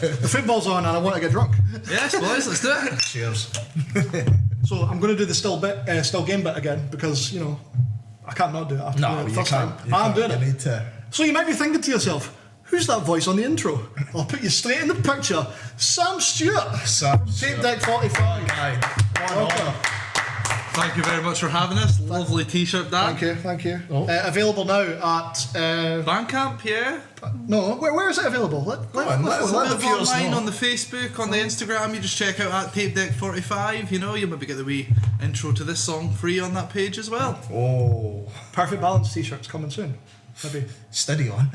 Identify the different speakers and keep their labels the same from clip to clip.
Speaker 1: The football's on and I want to get drunk.
Speaker 2: Yes, boys, let's do it.
Speaker 3: Cheers.
Speaker 1: So I'm going to do the still game bit again because, I can't not do it after doing it the first time. I'm doing it. So you might be thinking to yourself, who's that voice on the intro? I'll put you straight in the picture. Sam Stewart. Tapedeck 45. Welcome.
Speaker 2: Thank you very much for having us. Lovely t-shirt, Dan.
Speaker 1: Thank you. Available now at...
Speaker 2: Bandcamp, yeah.
Speaker 1: No, where is it available? Let
Speaker 2: the viewers know. On the Facebook, on the Instagram, you just check out at Tapedeck 45. You maybe get the wee intro to this song free on that page as well.
Speaker 1: Oh. Perfect Balance t-shirts coming soon. Maybe.
Speaker 3: Steady on.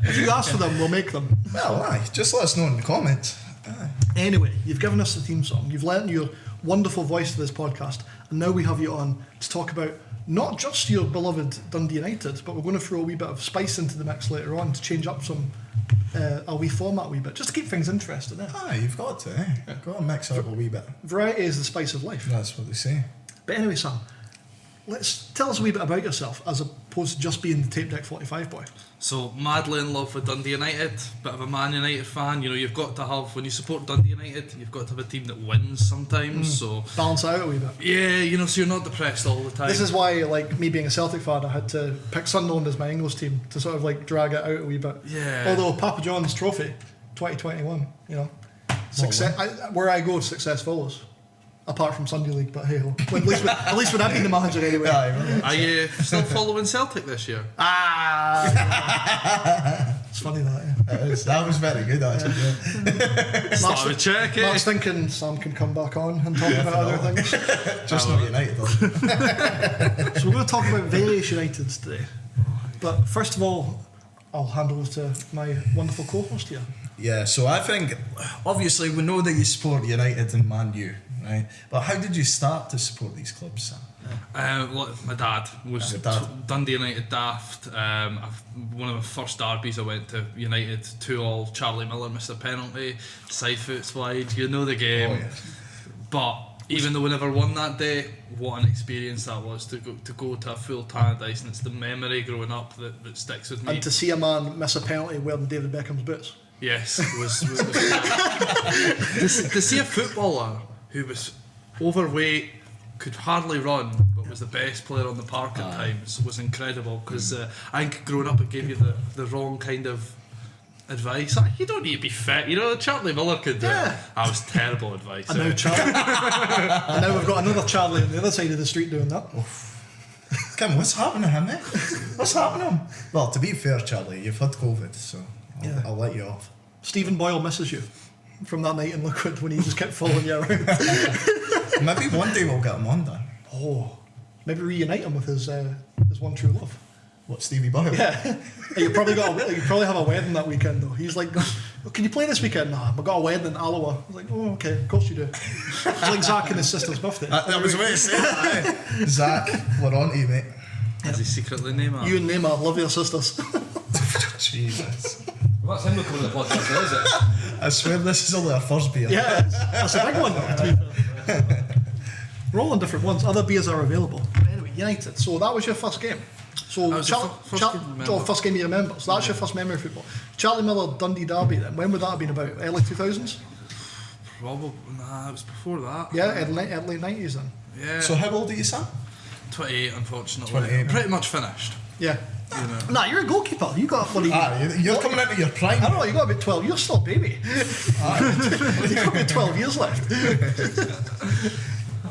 Speaker 1: If you ask for them, we'll make them.
Speaker 3: Well, aye, just let us know in the comments.
Speaker 1: Anyway, you've given us the theme song. You've lent your wonderful voice to this podcast, and now we have you on to talk about not just your beloved Dundee United, but we're going to throw a wee bit of spice into the mix later on to change up some a wee format a wee bit, just to keep things interesting.
Speaker 3: You've got to, You've got to mix it up a wee bit.
Speaker 1: Variety is the spice of life.
Speaker 3: That's what they say.
Speaker 1: But anyway, Sam, tell us a wee bit about yourself as opposed to just being the Tapedeck 45 boy.
Speaker 2: So, madly in love with Dundee United, bit of a Man United fan. You've got to have, when you support Dundee United, you've got to have a team that wins sometimes. So
Speaker 1: balance out a wee bit.
Speaker 2: Yeah, so you're not depressed all the time.
Speaker 1: This is why, me being a Celtic fan, I had to pick Sunderland as my English team to sort of drag it out a wee bit.
Speaker 2: Yeah.
Speaker 1: Although Papa John's Trophy, 2021, success. Where I go, success follows. Apart from Sunday League, but hey ho. At least when I've been the manager anyway.
Speaker 2: Are you still following Celtic this year?
Speaker 1: It's funny that, yeah.
Speaker 3: It is. That was very good, actually.
Speaker 1: Mark's thinking Sam can come back on and talk about other things.
Speaker 3: Just not United, though.
Speaker 1: So we're going to talk about various Uniteds today. But first of all, I'll hand over to my wonderful co-host here.
Speaker 3: Yeah, so I think, obviously, we know that you support United and Man U, right? But how did you start to support these clubs, Sam?
Speaker 2: My dad was Dundee United daft. One of the first derbies I went to, United 2-2, Charlie Miller missed a penalty, side foot slide, you know the game.
Speaker 3: Oh, yeah.
Speaker 2: But even though we never won that day, what an experience that was to go to a full Tannadice, and it's the memory growing up that sticks with me.
Speaker 1: And to see a man miss a penalty wearing David Beckham's boots.
Speaker 2: Yes, was to see a footballer who was overweight, could hardly run, but was the best player on the park at times was incredible, because I think growing up it gave you the wrong kind of advice. You don't need to be fit, Charlie Miller could do it. That was terrible advice.
Speaker 1: And now Charlie and now we've got another Charlie on the other side of the street doing that.
Speaker 3: Kim, what's happening to him, mate? What's happening to him? Well, to be fair, Charlie, you've had COVID, so I'll let you off.
Speaker 1: Stephen Boyle misses you from that night in Liquid when he just kept following you around.
Speaker 3: Maybe one day we'll get him on, Dan.
Speaker 1: Oh, maybe reunite him with his one true love.
Speaker 3: What, Stevie Boyle?
Speaker 1: Yeah. You probably have a wedding that weekend though. He's like, can you play this weekend? Nah, I've got a wedding in Alloa. I was like, oh, okay, of course you do. It's like Zach and his sister's birthday.
Speaker 3: That was the way to say that. Zach, we're on to you, mate.
Speaker 2: Is he secretly Neymar?
Speaker 1: You and Neymar love your sisters.
Speaker 3: Jesus.
Speaker 4: Well, that's him coming to the podcast, though, is it?
Speaker 3: I swear this is only our first beer.
Speaker 1: Yeah, that's a big one though, to be fair. We're all on different ones. Other beers are available. Anyway, United. So that was your first game. So first game you remember. So that's your first memory of football. Charlie Miller Dundee derby then. When would that have been about? Early 2000s?
Speaker 2: Probably. Nah, it was before that.
Speaker 1: Yeah, early 90s then.
Speaker 2: Yeah.
Speaker 3: So how old are you, Sam?
Speaker 2: 28, unfortunately.
Speaker 3: 28.
Speaker 2: Pretty much finished.
Speaker 1: Yeah. Nah, you're a goalkeeper. You got
Speaker 3: you're coming into your prime.
Speaker 1: I don't know, you got about 12. You're still a baby. You got about 12 years left.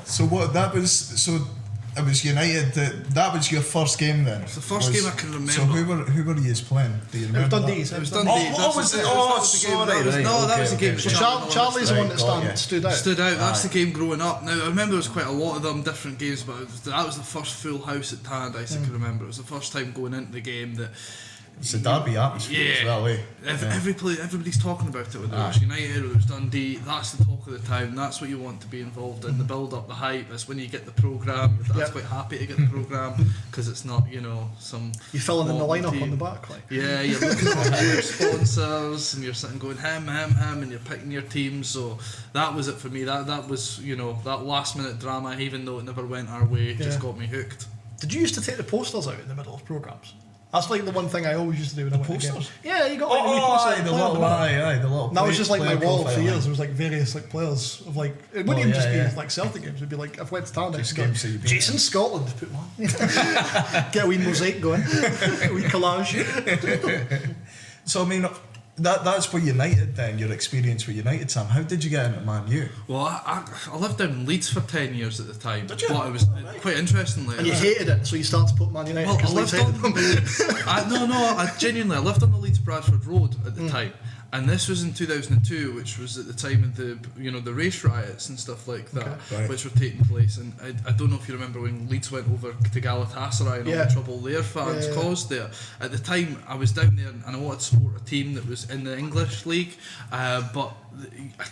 Speaker 3: So it was United. That was your first game then.
Speaker 2: It's the first game I can remember.
Speaker 3: So who were you playing? Do you remember?
Speaker 1: It was Dundee.
Speaker 3: That was the game.
Speaker 1: So Charlie's the one that stood out.
Speaker 2: That's the game growing up. Now I remember there was quite a lot of them, different games, but that was the first full house at Tannadice I can remember. It was the first time going into the game that.
Speaker 3: It's a derby atmosphere as well, eh?
Speaker 2: Everybody's talking about it, whether it was United or it was Dundee. That's the talk of the town. That's what you want to be involved in. The build up, the hype. That's when you get the programme. That's quite happy to get the programme because it's not, some.
Speaker 1: You're filling in the lineup on the back, like.
Speaker 2: Yeah, you're looking at your sponsors and you're sitting going ham, and you're picking your team. So that was it for me. That was that last minute drama, even though it never went our way, just got me hooked.
Speaker 1: Did you used to take the posters out in the middle of programmes? That's like the one thing I always used to do when I went to games.
Speaker 3: posters?
Speaker 1: Yeah, you got like the wee posters.
Speaker 3: the little.
Speaker 1: And that was just like my
Speaker 3: player
Speaker 1: wall for
Speaker 3: profile,
Speaker 1: years. There was like various like players of like it wouldn't even just be like Celtic games. It'd be like if I went to Tapedeck,
Speaker 3: Just games that you've been
Speaker 1: Jason Scotland, put them on. Get a wee mosaic going, a wee collage.
Speaker 3: So I mean, that's with United then. Your experience with United, Sam. How did you get into Man U?
Speaker 2: Well, I lived down in Leeds for 10 years at the time.
Speaker 3: Did you?
Speaker 2: But it was quite interestingly.
Speaker 1: And you hated it, so you started to put Man United
Speaker 2: Well, I
Speaker 1: because Leeds
Speaker 2: lived
Speaker 1: hated
Speaker 2: on.
Speaker 1: them.
Speaker 2: I genuinely lived on the Leeds Bradford Road at the time, and this was in 2002, which was at the time of the race riots and stuff like that,
Speaker 3: Right.
Speaker 2: which were taking place. And I don't know if you remember when Leeds went over to Galatasaray and all the trouble their fans caused there. At the time, I was down there and I wanted to support a team that was in the English league, but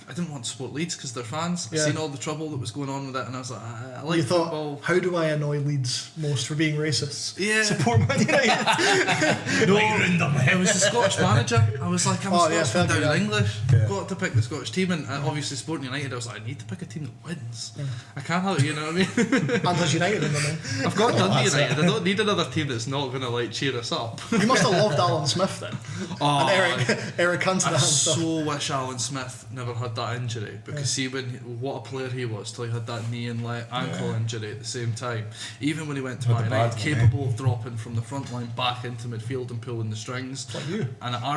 Speaker 2: I didn't want to support Leeds because they're fans.
Speaker 1: Yeah.
Speaker 2: Seen all the trouble that was going on with it, and I was like, I like
Speaker 1: You thought,
Speaker 2: football.
Speaker 1: how do I annoy Leeds most for being racist?
Speaker 2: Yeah.
Speaker 1: Support Man United.
Speaker 2: No, it was the Scottish manager. I was like, I'm a Scotsman down in English. Got to pick the Scottish team, and obviously Sporting United. I was like, I need to pick a team that wins. I can't have it, you know what I mean?
Speaker 1: And has United in them then.
Speaker 2: I've got Dundee United. I don't need another team that's not going to like cheer us up.
Speaker 1: You must have loved Alan Smith then.
Speaker 2: Oh,
Speaker 1: And Eric Cantona
Speaker 2: I
Speaker 1: and stuff.
Speaker 2: so wish Alan Smith never had that injury, because see what a player he was till he had that knee and ankle injury at the same time. Even when he went to Man United, capable of dropping from the front line back into midfield and pulling the strings.
Speaker 1: Like you.
Speaker 2: And I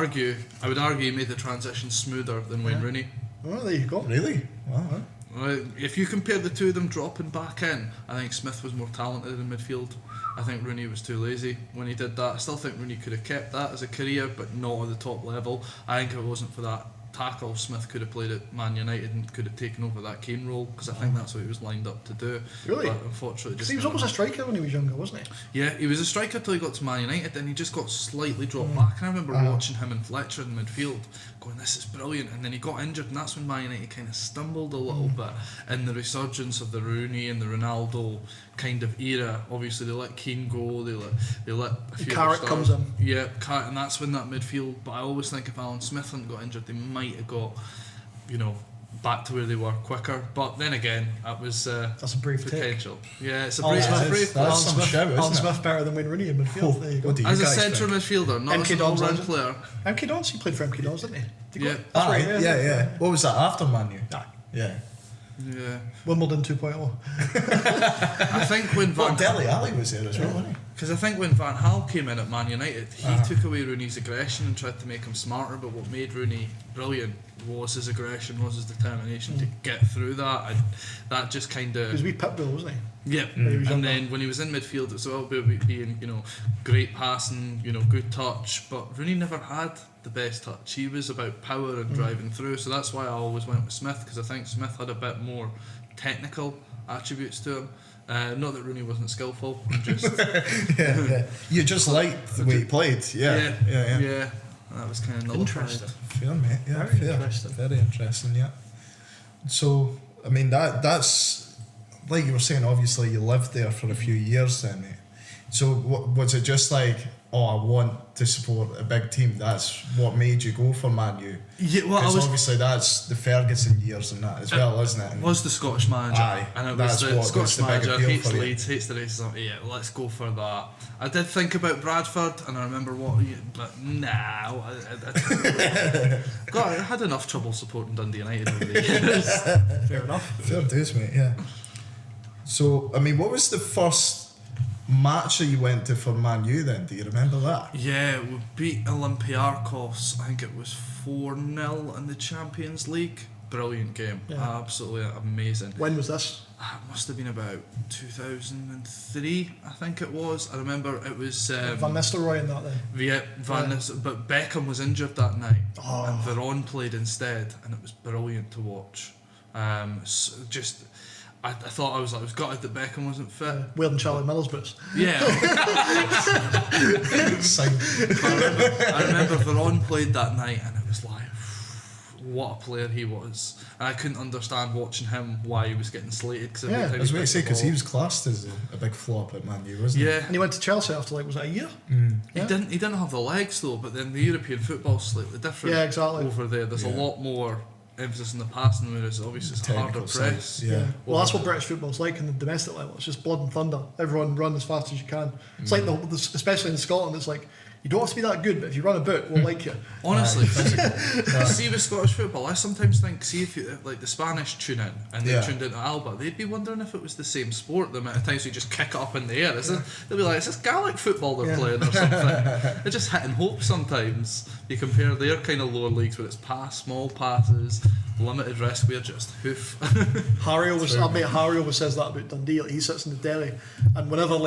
Speaker 2: would argue he made the transition smoother than Wayne Rooney.
Speaker 1: Oh, there you go.
Speaker 3: Really? Wow.
Speaker 2: If you compare the two of them dropping back in, I think Smith was more talented in midfield. I think Rooney was too lazy when he did that. I still think Rooney could have kept that as a career, but not at the top level. I think if it wasn't for that tackle, Smith could have played at Man United and could have taken over that Kane role, because I think that's what he was lined up to do.
Speaker 1: Really?
Speaker 2: But unfortunately, just
Speaker 1: He was almost a striker when he was younger, wasn't he?
Speaker 2: yeah, he was a striker till he got to Man United, then he just got slightly dropped back. And I remember watching him and Fletcher in midfield going, this is brilliant, and then he got injured, and that's when Man United kind of stumbled a little bit in the resurgence of the Rooney and the Ronaldo kind of era. Obviously they let Keane go, they let a few
Speaker 1: Carrick
Speaker 2: other
Speaker 1: comes
Speaker 2: stars.
Speaker 1: in.
Speaker 2: Yeah, Carrick, and that's when that midfield, but I always think if Alan Smith hadn't got injured, they might have got, back to where they were quicker. But then again, that was
Speaker 1: That's a brave
Speaker 2: potential. Yeah, it's a
Speaker 1: Alan
Speaker 2: brave,
Speaker 1: Smith.
Speaker 2: brave
Speaker 3: That's
Speaker 1: Alan
Speaker 3: some
Speaker 1: Smith,
Speaker 3: show, isn't
Speaker 1: Alan
Speaker 3: it?
Speaker 1: Smith better than Wayne Rooney in midfield. There you go.
Speaker 3: What do you
Speaker 2: as a
Speaker 3: guys
Speaker 2: central
Speaker 3: think?
Speaker 2: midfielder, not
Speaker 1: MK
Speaker 2: as an
Speaker 1: Dons,
Speaker 2: all-round
Speaker 1: isn't
Speaker 2: player.
Speaker 1: MK Dons, he played for MK Dons, didn't he? Did he
Speaker 2: Yeah.
Speaker 1: go? That's right,
Speaker 3: Yeah. What was that, after Man U?
Speaker 1: Aye.
Speaker 3: Yeah.
Speaker 2: Yeah,
Speaker 1: Wimbledon 2.0.
Speaker 2: I think when
Speaker 3: Well,
Speaker 2: Van
Speaker 3: Daly Ali was there as well, wasn't he?
Speaker 2: Because I think when Van Gaal came in at Man United, he took away Rooney's aggression and tried to make him smarter, but what made Rooney brilliant was his aggression, was his determination to get through that, and that just kind
Speaker 1: He was a
Speaker 2: of...
Speaker 1: wee pitbull, wasn't he?
Speaker 2: Yeah,
Speaker 1: he was
Speaker 2: and
Speaker 1: younger.
Speaker 2: then when he was in midfield as well, being, great passing, good touch, but Rooney never had the best touch. He was about power and driving through, so that's why I always went with Smith, because I think Smith had a bit more technical attributes to him. Not that Rooney wasn't skillful, just...
Speaker 3: Yeah. You just liked the way he played. Yeah.
Speaker 2: That was kind of
Speaker 1: Interesting.
Speaker 3: Fair, mate. Yeah,
Speaker 1: Very
Speaker 3: fair.
Speaker 1: interesting.
Speaker 3: Very interesting, yeah. So, I mean, that's... Like you were saying, obviously you lived there for a few years then, mate. So, was it just like, I want to support a big team? That's what made you go for Man U?
Speaker 2: Yeah, well,
Speaker 3: Because obviously that's the Ferguson years and that as well, isn't it? And
Speaker 2: was the Scottish manager,
Speaker 3: Aye,
Speaker 2: and it
Speaker 3: that's
Speaker 2: was the
Speaker 3: what
Speaker 2: Scottish
Speaker 3: was the big
Speaker 2: manager
Speaker 3: appeal
Speaker 2: hates
Speaker 3: for you.
Speaker 2: Leeds, hates the racism. Yeah, let's go for that. I did think about Bradford, and I remember but now I had enough trouble supporting Dundee United over the years.
Speaker 1: Fair enough.
Speaker 3: Fair dues, mate, yeah. So, I mean, what was the first match that you went to for Man U then? Do you remember that?
Speaker 2: Yeah, we beat Olympiacos. I think it was 4-0 in the Champions League. Brilliant game, absolutely amazing.
Speaker 1: When was this?
Speaker 2: It must have been about 2003, I think it was. I remember it was
Speaker 1: Van Nistelrooy and that then.
Speaker 2: But Beckham was injured that night,
Speaker 1: Oh.
Speaker 2: and Veron played instead, and it was brilliant to watch. I thought I was gutted that Beckham wasn't fit.
Speaker 1: Wearing Charlie Miller's boots.
Speaker 2: Yeah. I remember Veron played that night, and it was like, what a player he was. And I couldn't understand watching him why he was getting slated. Cause
Speaker 3: I was going to say, because he was classed as a big flop at Man U, wasn't he?
Speaker 2: Yeah.
Speaker 1: And he went to Chelsea after, was it a year?
Speaker 2: He didn't have the legs though, but then the European football's slightly different.
Speaker 1: Yeah, exactly.
Speaker 2: Over there, there's a lot more emphasis on the passing, whereas obviously it's a harder press.
Speaker 3: Yeah.
Speaker 1: Well, that's what British football's like in the domestic level. It's just blood and thunder. Everyone run as fast as you can. It's like especially in Scotland. It's like you don't have to be that good, but if you run a bit, we'll like you.
Speaker 2: Honestly, see with Scottish football, I sometimes think, see if you, like the Spanish tune in and they tuned into Alba, they'd be wondering if it was the same sport. The amount of times you just kick it up in the air, they'll be like, "Is this Gaelic football they're playing or something?" They're just hitting hope sometimes. You compare their kind of lower leagues where it's small passes, limited risk. We're just hoof.
Speaker 1: Harry always says that about Dundee. Like, he sits in the deli, and whenever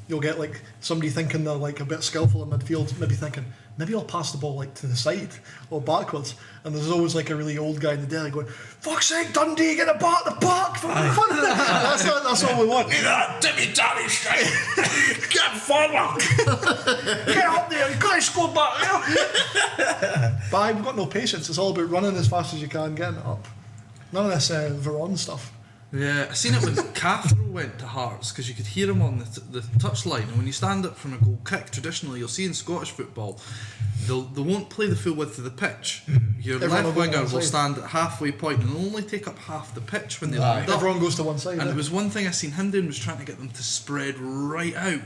Speaker 1: you'll get like somebody thinking they're like a bit skillful in midfield, maybe thinking maybe I'll pass the ball like to the side or backwards, and there's always like a really old guy in the deli going, "Fuck's sake, Dundee, get a bat the park for fun of it." That's all we want.
Speaker 3: Timmy Daly straight. Get forward.
Speaker 1: Get up there, you guys score back. But we've got no patience. It's all about running as fast as you can, getting it up. None of this Veron stuff.
Speaker 2: Yeah, I seen it when Cathro went to Hearts, because you could hear him on the touchline, and when you stand up from a goal kick, traditionally you'll see in Scottish football they won't play the full width of the pitch. Your left winger will stand at halfway point and they'll only take up half the pitch when they land up.
Speaker 1: Everyone goes to one side.
Speaker 2: And it was one thing I seen him doing was trying to get them to spread right out,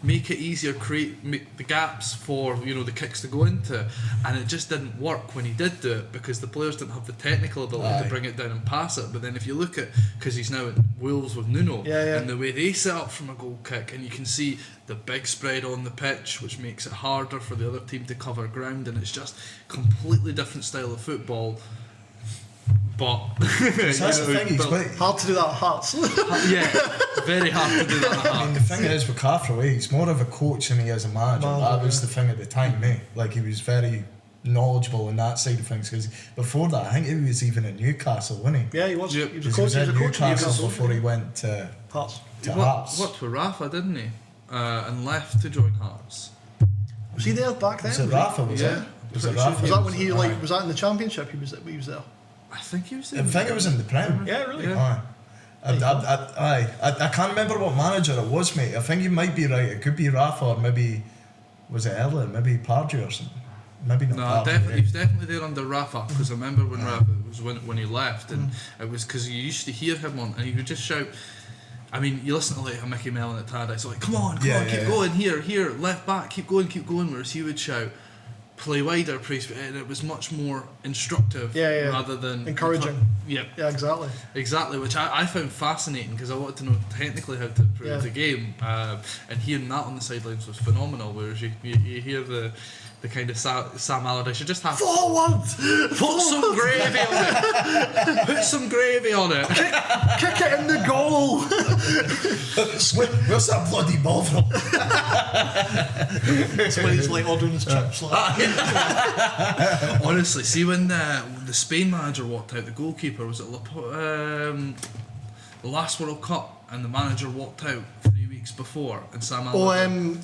Speaker 2: make it easier, make the gaps for the kicks to go into, and it just didn't work when he did do it because the players didn't have the technical ability to bring it down and pass it. But then if you look at, because he's now at Wolves with Nuno, and the way they set up from a goal kick, and you can see the big spread on the pitch, which makes it harder for the other team to cover ground, and it's just completely different style of football. But
Speaker 3: that's the thing,
Speaker 1: hard to do that at Hearts.
Speaker 2: Very hard to do that at Hearts.
Speaker 3: I mean, the thing is with Cathro, he's more of a coach than he is a manager. That was the thing at the time, Like, he was very knowledgeable on that side of things, because before that I think he was even at Newcastle, wasn't he?
Speaker 1: Yeah, he was.
Speaker 2: Yep.
Speaker 1: He was
Speaker 3: at Newcastle before he went to
Speaker 1: Hearts.
Speaker 2: Worked with Rafa, didn't he? And left to join Hearts.
Speaker 1: Was he there back then?
Speaker 3: Was it Rafa? Was it? Was it Rafa?
Speaker 1: Was that when he was that in the Championship? He was there.
Speaker 2: I think he was there.
Speaker 3: I think it was in the Prem.
Speaker 1: Yeah, really.
Speaker 2: Yeah.
Speaker 3: I can't remember what manager it was, mate. I think you might be right. It could be Rafa, or maybe was it earlier? Maybe Pardew or something. Maybe not.
Speaker 2: No, he was definitely there under Rafa, because I remember when Rafa was when he left, and it was because you used to hear him on, and he would just shout. I mean, you listen to like a Mickey Mellon at Tapedeck, it's like, come on, keep going, here, left back, keep going, whereas he would shout, play wider, and it was much more instructive rather than
Speaker 1: encouraging.
Speaker 2: Yeah, exactly, which I found fascinating, because I wanted to know technically how to improve the game, and hearing that on the sidelines was phenomenal, whereas you hear the kind of Sam Allardyce, you just have
Speaker 1: forward,
Speaker 2: put some gravy on it,
Speaker 1: kick it in the goal.
Speaker 3: Where's that bloody ball from?
Speaker 1: That's when he's like ordering his chips.
Speaker 2: Honestly, see when the Spain manager walked out, the goalkeeper was at the last World Cup, and the manager walked out 3 weeks before, and Sam Allardyce.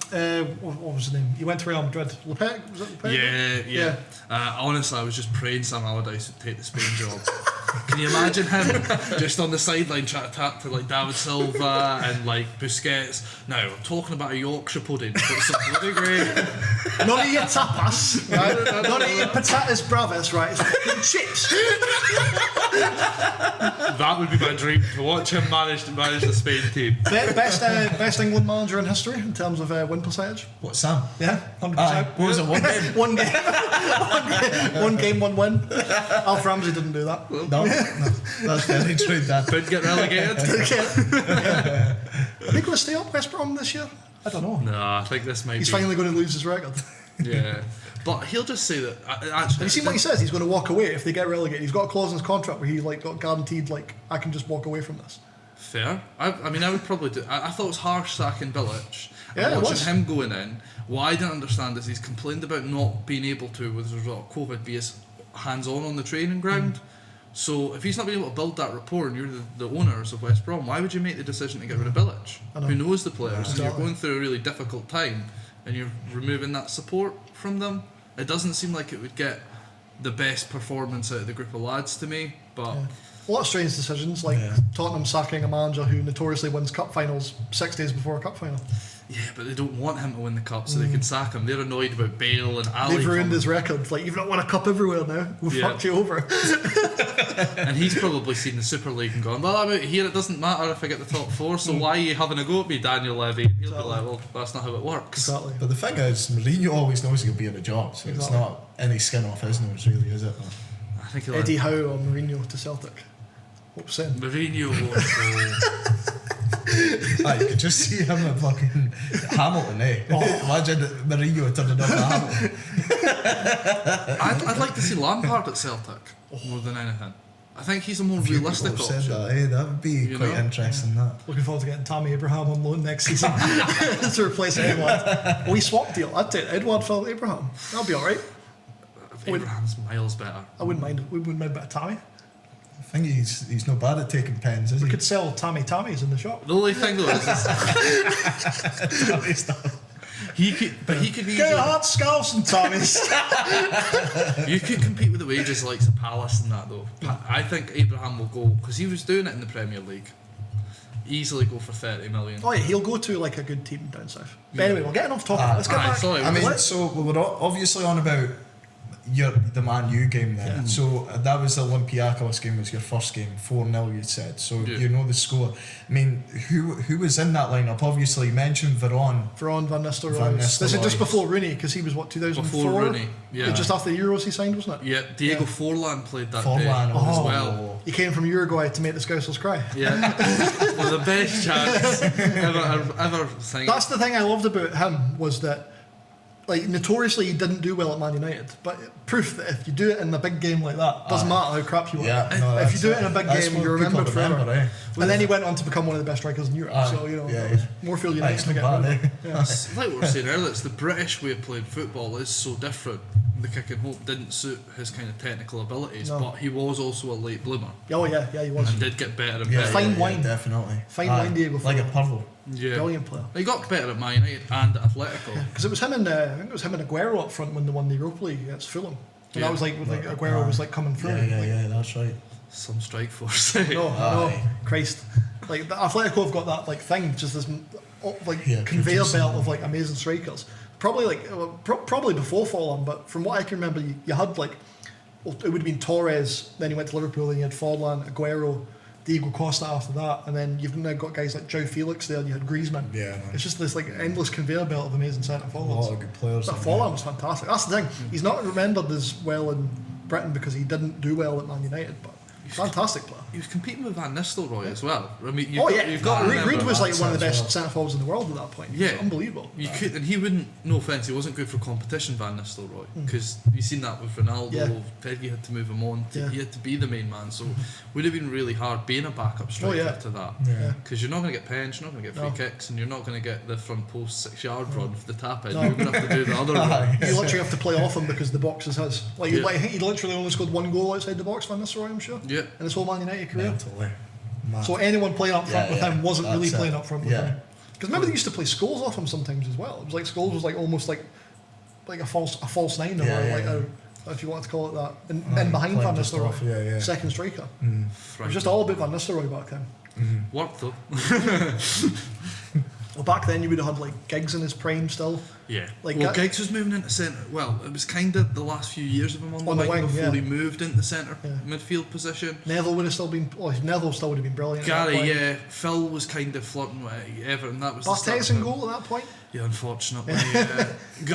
Speaker 1: What was his name? He went to Real Madrid. Lepec? Was it Lepec?
Speaker 2: Yeah. Honestly, I was just praying Sam Allardyce would take the Spain job. Can you imagine him just on the sideline trying to talk to like David Silva and like Busquets? Now, I'm talking about a Yorkshire pudding. Put some bloody gravy.
Speaker 1: Not eating tapas, right? Not eating patatas bravas, right? It's fucking chips.
Speaker 2: That would be my dream, to watch him manage the Spain team.
Speaker 1: Best England manager in history in terms of win percentage.
Speaker 3: What, Sam?
Speaker 1: Yeah, 100%.
Speaker 3: What was it? One game.
Speaker 1: one game, one win. Alf Ramsey didn't do that.
Speaker 3: No, that's very true. That
Speaker 2: could get relegated.
Speaker 1: Are they going to stay up, West Brom, this year? I don't know.
Speaker 2: No, I think this might.
Speaker 1: He's finally going to lose his record.
Speaker 2: Yeah, but he'll just say that. Actually,
Speaker 1: have you seen what he says? He's going to walk away if they get relegated. He's got a clause in his contract where he got guaranteed I can just walk away from this.
Speaker 2: Fair. I mean, I would probably do. I thought it was harsh sacking Bilic.
Speaker 1: Yeah,
Speaker 2: watching him going in. What I didn't understand is he's complained about not being able to, with the result of COVID, be as hands-on the training ground. So if he's not being able to build that rapport, and you're the owners of West Brom, why would you make the decision to get rid of Bilic, who knows the players, and you're going through a really difficult time, and you're removing that support from them? It doesn't seem like it would get the best performance out of the group of lads to me, but...
Speaker 1: Yeah. A lot of strange decisions, like Tottenham sacking a manager who notoriously wins cup finals 6 days before a cup final.
Speaker 2: Yeah, but they don't want him to win the cup, so they can sack him. They're annoyed about Bale and Ali.
Speaker 1: They've ruined his record. Like, you've not won a cup everywhere now. We've fucked you over.
Speaker 2: And he's probably seen the Super League and gone, well, I'm out here, it doesn't matter if I get the top 4, so why are you having a go at me, Daniel Levy? He'll be like, well, that's not how it works.
Speaker 1: Exactly.
Speaker 3: But the thing is, Mourinho always knows he'll be in a job, so it's not any skin off his nose, really, is it?
Speaker 2: I think
Speaker 1: Eddie Howe or Mourinho to Celtic. What was saying?
Speaker 2: Mourinho won't
Speaker 3: You could just see him at fucking Hamilton, eh? Imagine Mourinho turning up at Hamilton.
Speaker 2: I'd like to see Lampard at Celtic more than anything. I think he's a more realistic option.
Speaker 3: That would be quite interesting. That.
Speaker 1: Looking forward to getting Tammy Abraham on loan next season to replace Edward. We swap deal. I'd take Edward for Abraham. That'll be alright.
Speaker 2: Abraham's miles better.
Speaker 1: I wouldn't mind. We wouldn't mind a bit of Tammy.
Speaker 3: I think he's not bad at taking pens, is he?
Speaker 1: We could sell Tammys in the shop.
Speaker 2: The only thing though is he could be.
Speaker 1: Get hard scarves and Tammys.
Speaker 2: You could compete with the wages like the Palace and that though. I think Abraham will go because he was doing it in the Premier League. Easily go for 30 million.
Speaker 1: Oh yeah, he'll go to like a good team down south. But anyway, we're getting off topic. Let's get back.
Speaker 2: Sorry,
Speaker 3: so we were obviously on about the Man U game then. Yeah. So that was the Olympiacos game, was your first game, 4-0 you said. So you know the score. I mean, who was in that lineup? Obviously you mentioned Van Nistelrooy. This is just before Rooney, because he was 2004?
Speaker 2: Before Rooney, yeah.
Speaker 1: Just after the Euros he signed, wasn't it?
Speaker 2: Yeah, Diego Forlan played that
Speaker 3: day
Speaker 2: as well.
Speaker 1: He came from Uruguay to make the Scousers cry.
Speaker 2: Yeah. Well, the best chance ever seen.
Speaker 1: That's the thing I loved about him, was that like notoriously he didn't do well at Man United, but proof that if you do it in a big game like that, doesn't matter how crap you are.
Speaker 3: Yeah, no,
Speaker 1: if you do it in a big game, you're remembered forever.
Speaker 3: Eh?
Speaker 1: And then he went on to become one of the best strikers in Europe. So Moorfield United to get rid of him.
Speaker 2: It's like we were saying earlier, it's the British way of playing football is so different. The kick and hope didn't suit his kind of technical abilities, but he was also a late bloomer.
Speaker 1: Oh yeah, he was.
Speaker 2: And did get better and better.
Speaker 1: Fine wine,
Speaker 3: definitely.
Speaker 1: Fine wine, Diego.
Speaker 3: Like a Purvel.
Speaker 2: Yeah.
Speaker 1: Brilliant player.
Speaker 2: He got better at Man United and at Atletico.
Speaker 1: Because it was him and I think it was him and Aguero up front when they won the Europa League against Fulham. And that was like Aguero was like coming through.
Speaker 3: Yeah, that's right.
Speaker 2: Some strike force.
Speaker 1: No, Christ. Like the Atletico have got that like thing, just this conveyor belt of like amazing strikers. Probably probably before Forlan, but from what I can remember, you had like, well, it would have been Torres. Then he went to Liverpool. Then you had Forlan, Aguero, Diego Costa after that, and then you've now got guys like João Felix there. And you had Griezmann.
Speaker 3: Yeah,
Speaker 1: it's just this like endless conveyor belt of amazing centre forwards.
Speaker 3: A lot of good players.
Speaker 1: But Forlan was fantastic. That's the thing. He's not remembered as well in Britain because he didn't do well at Man United, but fantastic player.
Speaker 2: He was competing with Van Nistelrooy as well. I mean,
Speaker 1: Reid was like one of the best centre forwards in the world at that point.
Speaker 2: Yeah,
Speaker 1: it was unbelievable.
Speaker 2: You could, and he wouldn't. No offense, he wasn't good for competition, Van Nistelrooy, because you've seen that with Ronaldo. Fergie had to move him on. He had to be the main man, so would have been really hard being a backup striker to that. Because you're not going to get pens, you're not going to get free kicks, and you're not going to get the front post 6-yard run for the tap in. You're going to have to do the other one.
Speaker 1: You literally have to play off him because the box is his. I think he literally only scored one goal outside the box, Van Nistelrooy, I'm sure.
Speaker 2: Yeah.
Speaker 1: In his whole Man United career.
Speaker 3: Mentally.
Speaker 1: So anyone playing up front with him wasn't really playing up front with him. Because remember they used to play Scholes off him sometimes as well. It was like Scholes was like almost like a false nine, or if you want to call it that, and behind Van Nistelrooy, second striker. It was just all about Van Nistelrooy back then.
Speaker 2: Worked though.
Speaker 1: Well, back then you would have had like Giggs in his prime still.
Speaker 2: Yeah. Giggs was moving into centre. Well, it was kind of the last few years of him on the wing before he moved into centre midfield position.
Speaker 1: Neville would have still been. Neville still would have been brilliant.
Speaker 2: Gary, Phil was kind of flirting with Everton. That was
Speaker 1: Barthez in goal at that point.
Speaker 2: Yeah, unfortunately.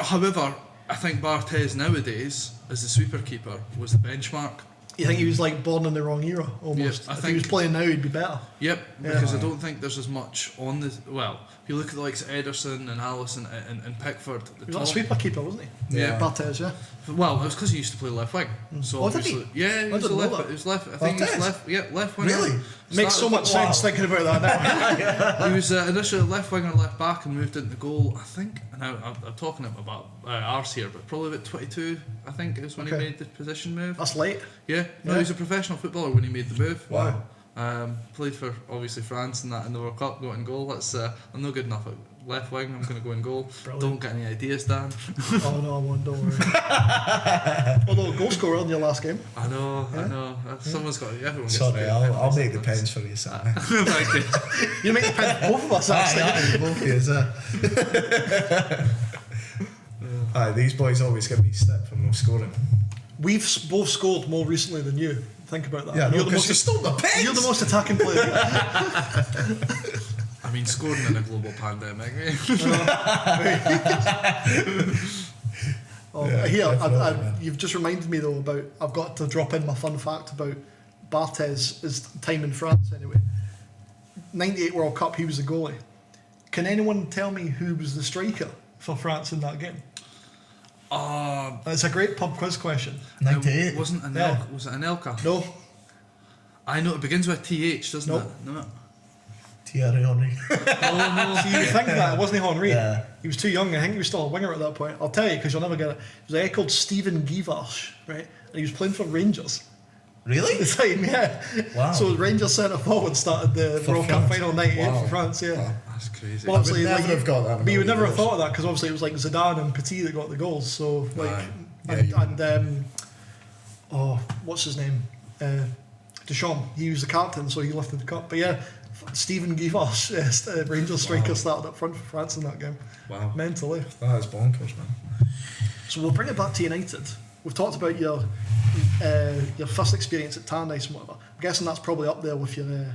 Speaker 2: However, I think Barthez nowadays, as the sweeper keeper, was the benchmark.
Speaker 1: You think he was like born in the wrong era almost?
Speaker 2: I
Speaker 1: if
Speaker 2: think
Speaker 1: he was playing now, he'd be better.
Speaker 2: Yep, because I don't think there's as much on the. Well, if you look at the likes of Ederson and Alisson and Pickford at the
Speaker 1: he was
Speaker 2: top.
Speaker 1: a sweeper keeper, wasn't he?
Speaker 2: Yeah,
Speaker 1: Barthez, yeah.
Speaker 2: Well, it was because he used to play left wing. So obviously, he was a left. It was left. I think he was left. Yeah, left winger.
Speaker 3: Really?
Speaker 1: Makes so much sense thinking about that now.
Speaker 2: He was initially left winger, left back, and moved into goal. I think. Now I'm talking about arse here, but probably about 22. I think is when he made the position move.
Speaker 1: That's late.
Speaker 2: Yeah. No, he was a professional footballer when he made the move.
Speaker 1: Wow.
Speaker 2: Played for obviously France and that in the World Cup, got in goal. That's I'm not good enough at left wing. I'm going to go in goal.
Speaker 1: Brilliant.
Speaker 2: Don't get any ideas, Dan.
Speaker 1: Oh no, I won't. Don't worry. Although goal scorer in your last game.
Speaker 2: I know. Someone's got. Everyone gets
Speaker 3: Sorry,
Speaker 2: to
Speaker 3: I'll make the pens for you, Sam.
Speaker 2: Thank you.
Speaker 1: You make the pen for both of us. Actually.
Speaker 3: Both of you, these boys always give me stick for no scoring.
Speaker 1: We've both scored more recently than you. Think about that.
Speaker 3: Yeah,
Speaker 1: you're
Speaker 3: because you stole the pens.
Speaker 1: You're the most attacking player.
Speaker 2: I mean, scoring in a global pandemic.
Speaker 1: You've just reminded me though about. I've got to drop in my fun fact about Martez's time in France. Anyway, '98 World Cup, he was the goalie. Can anyone tell me who was the striker for France in that game? It's a great pub quiz question.
Speaker 3: 98.
Speaker 2: Was it Anelka?
Speaker 1: No.
Speaker 2: I know it begins with TH, doesn't
Speaker 1: Nope.
Speaker 2: it? No.
Speaker 3: Thierry Henry.
Speaker 1: So you think that it wasn't Henry?
Speaker 3: Yeah.
Speaker 1: He was too young. I think he was still a winger at that point. I'll tell you because you'll never get it. It was a guy called Steven Guivarch, right? And he was playing for Rangers.
Speaker 3: Really?
Speaker 1: The time, yeah.
Speaker 3: Wow.
Speaker 1: So Rangers centre forward started the
Speaker 3: For
Speaker 1: World Cup
Speaker 3: France.
Speaker 1: final '98
Speaker 3: Wow.
Speaker 1: for France. Yeah.
Speaker 3: Wow.
Speaker 2: That's crazy.
Speaker 1: Well, obviously,
Speaker 3: never have got that in
Speaker 1: But you
Speaker 3: a
Speaker 1: would never have
Speaker 3: million
Speaker 1: thought of that because obviously it was like Zidane and Petit that got the goals. So like,
Speaker 3: Aye.
Speaker 1: what's his name? Deschamps. He was the captain, so he lifted the cup. But yeah, Steven Guivarch, Rangers striker, started up front for France in that game.
Speaker 2: Wow.
Speaker 1: Mentally.
Speaker 3: That is bonkers, man.
Speaker 1: So we'll bring it back to United. We've talked about your first experience at Tannadice and whatever. I'm guessing that's probably up there with your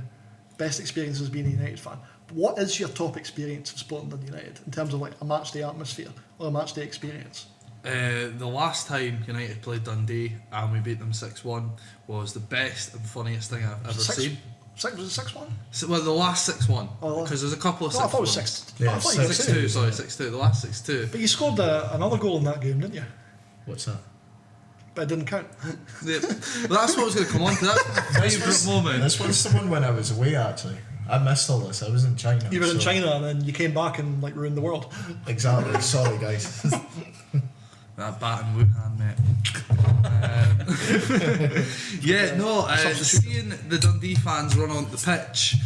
Speaker 1: best experience as being a United fan. What is your top experience of supporting Dundee United in terms of like a match day atmosphere or a match day experience?
Speaker 2: The last time United played Dundee and we beat them 6-1 was the best and funniest thing I've ever seen.
Speaker 1: Was it 6-1?
Speaker 2: Well, the last 6-1
Speaker 1: Oh,
Speaker 2: because there's a couple of
Speaker 1: No, I thought it was
Speaker 2: 6-1s.
Speaker 1: 6.
Speaker 3: Yeah,
Speaker 1: I thought you were
Speaker 3: 6-2.
Speaker 1: saying-
Speaker 2: 6-2, sorry, 6-2. The last 6-2.
Speaker 1: But you scored another goal in that game, didn't you?
Speaker 3: What's that?
Speaker 1: But it didn't count.
Speaker 2: Yeah, well, that's what I was going to come on to. That's my favourite moment.
Speaker 3: This was the one when I was away, actually. I missed all this. I was in China.
Speaker 1: You were in
Speaker 3: so-
Speaker 1: China and then you came back and like ruined the world.
Speaker 3: Exactly. Sorry, guys.
Speaker 2: That bat in Wuhan, mate. Seeing the Dundee fans run onto the pitch,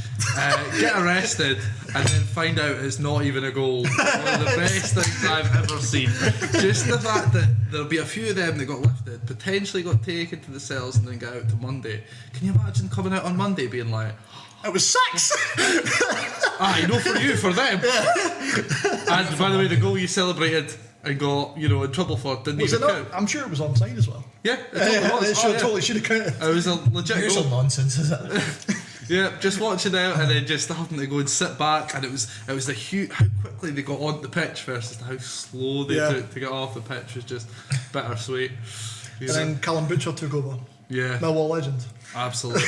Speaker 2: get arrested, and then find out it's not even a goal. One of the best things I've ever seen. Just the fact that there'll be a few of them that got lifted, potentially got taken to the cells, and then got out to Monday. Can you imagine coming out on Monday being like,
Speaker 1: It was 6!
Speaker 2: no for you, for them. And by the way, the goal you celebrated and got, in trouble for didn't
Speaker 1: Was it
Speaker 2: even
Speaker 1: not?
Speaker 2: count.
Speaker 1: I'm sure it was onside as well.
Speaker 2: Yeah, it totally was.
Speaker 1: It totally should have counted.
Speaker 2: It was a legit
Speaker 3: Here's
Speaker 2: goal.
Speaker 3: some nonsense, is it?
Speaker 2: Yeah, just watching out and then just having to go and sit back, and it was the how quickly they got on the pitch versus how slow they took to get off the pitch was just bittersweet.
Speaker 1: And then Callum Butcher took over.
Speaker 2: Yeah,
Speaker 1: Millwall legend.
Speaker 2: absolutely.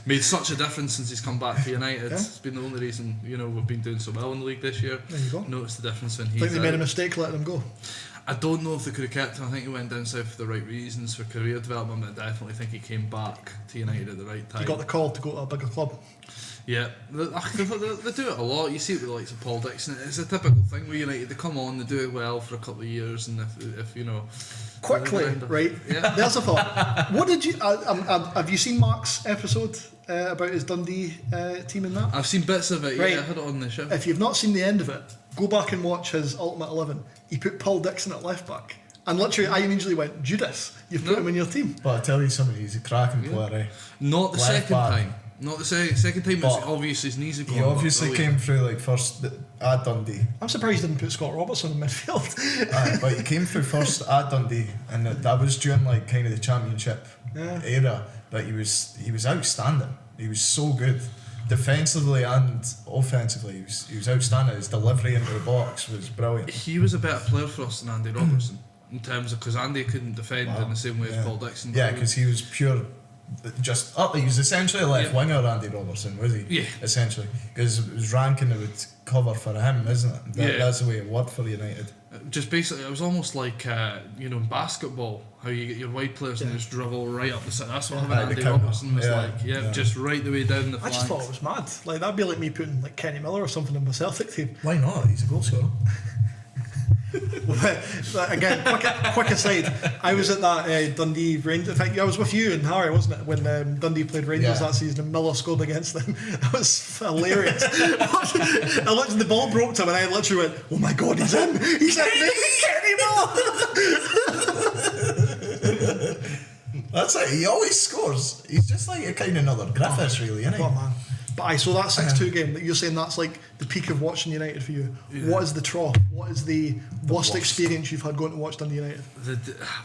Speaker 2: Made such a difference since he's come back to United.
Speaker 1: Yeah.
Speaker 2: It's been the only reason we've been doing so well in the league this year.
Speaker 1: There you go.
Speaker 2: Noticed the difference when
Speaker 1: I
Speaker 2: he's
Speaker 1: think they made a
Speaker 2: out.
Speaker 1: mistake letting him go.
Speaker 2: I don't know if they could have kept him. I think he went down south for the right reasons for career development, but I definitely think he came back to United at the right time.
Speaker 1: He got the call to go to a bigger club.
Speaker 2: Yeah, they do it a lot. You see it with the likes of Paul Dixon. It's a typical thing with United. They come on, they do it well for a couple of years, and if
Speaker 1: Quickly, right?
Speaker 2: Yeah.
Speaker 1: There's a thought. What did you? Have you seen Mark's episode about his Dundee team in that?
Speaker 2: I've seen bits of it.
Speaker 1: Right.
Speaker 2: Yeah, I had it on the show.
Speaker 1: If you've not seen the end of it, go back and watch his Ultimate 11. He put Paul Dixon at left back, and literally, I immediately went, Judas, you've put him in your team.
Speaker 3: But I tell you something, he's a cracking player, eh?
Speaker 2: Not the
Speaker 3: Left
Speaker 2: second
Speaker 3: back.
Speaker 2: time. Not the second time. Was
Speaker 3: But
Speaker 2: obviously his knees had gone.
Speaker 3: He obviously
Speaker 2: but
Speaker 3: came through like first at Dundee.
Speaker 1: I'm surprised he didn't put Scott Robertson in midfield.
Speaker 3: But he came through first at Dundee, and that was during like kind of the championship era. But he was outstanding. He was so good, defensively and offensively. He was outstanding. His delivery into the box was brilliant.
Speaker 2: He was a better player for us than Andy Robertson in terms of because Andy couldn't defend in the same way as Paul Dixon.
Speaker 3: Yeah, because he was pure. Just up, he was essentially a left winger, Andy Robertson, was he?
Speaker 2: Yeah.
Speaker 3: Essentially, because it was Rankin that would cover for him, isn't it? That's the way it worked for United.
Speaker 2: Just basically, it was almost like in basketball, how you get your wide players and just dribble right up the side. That's what
Speaker 3: Right, the
Speaker 2: Andy
Speaker 3: counter.
Speaker 2: Robertson was like. Just right the way down the
Speaker 1: I
Speaker 2: flanks.
Speaker 1: just thought it was mad. Like that'd be like me putting like Kenny Miller or something in my Celtic team.
Speaker 3: Why not? He's a goal scorer.
Speaker 1: Again, quick aside. I was at that Dundee Rangers. In fact, I was with you and Harry, wasn't it, when Dundee played Rangers that season and Miller scored against them. That was hilarious. I looked, the ball broke to him, and I literally went, "Oh my God, he's in! He's in! Kenny Miller!"
Speaker 3: That's it. He always scores. He's just like a kind of another Griffiths, really, isn't he?
Speaker 1: What a man. But so that 6-2 game that you're saying, that's like the peak of watching United for you. Yeah. What is the trough? What is the worst experience you've had going to watch Dundee United?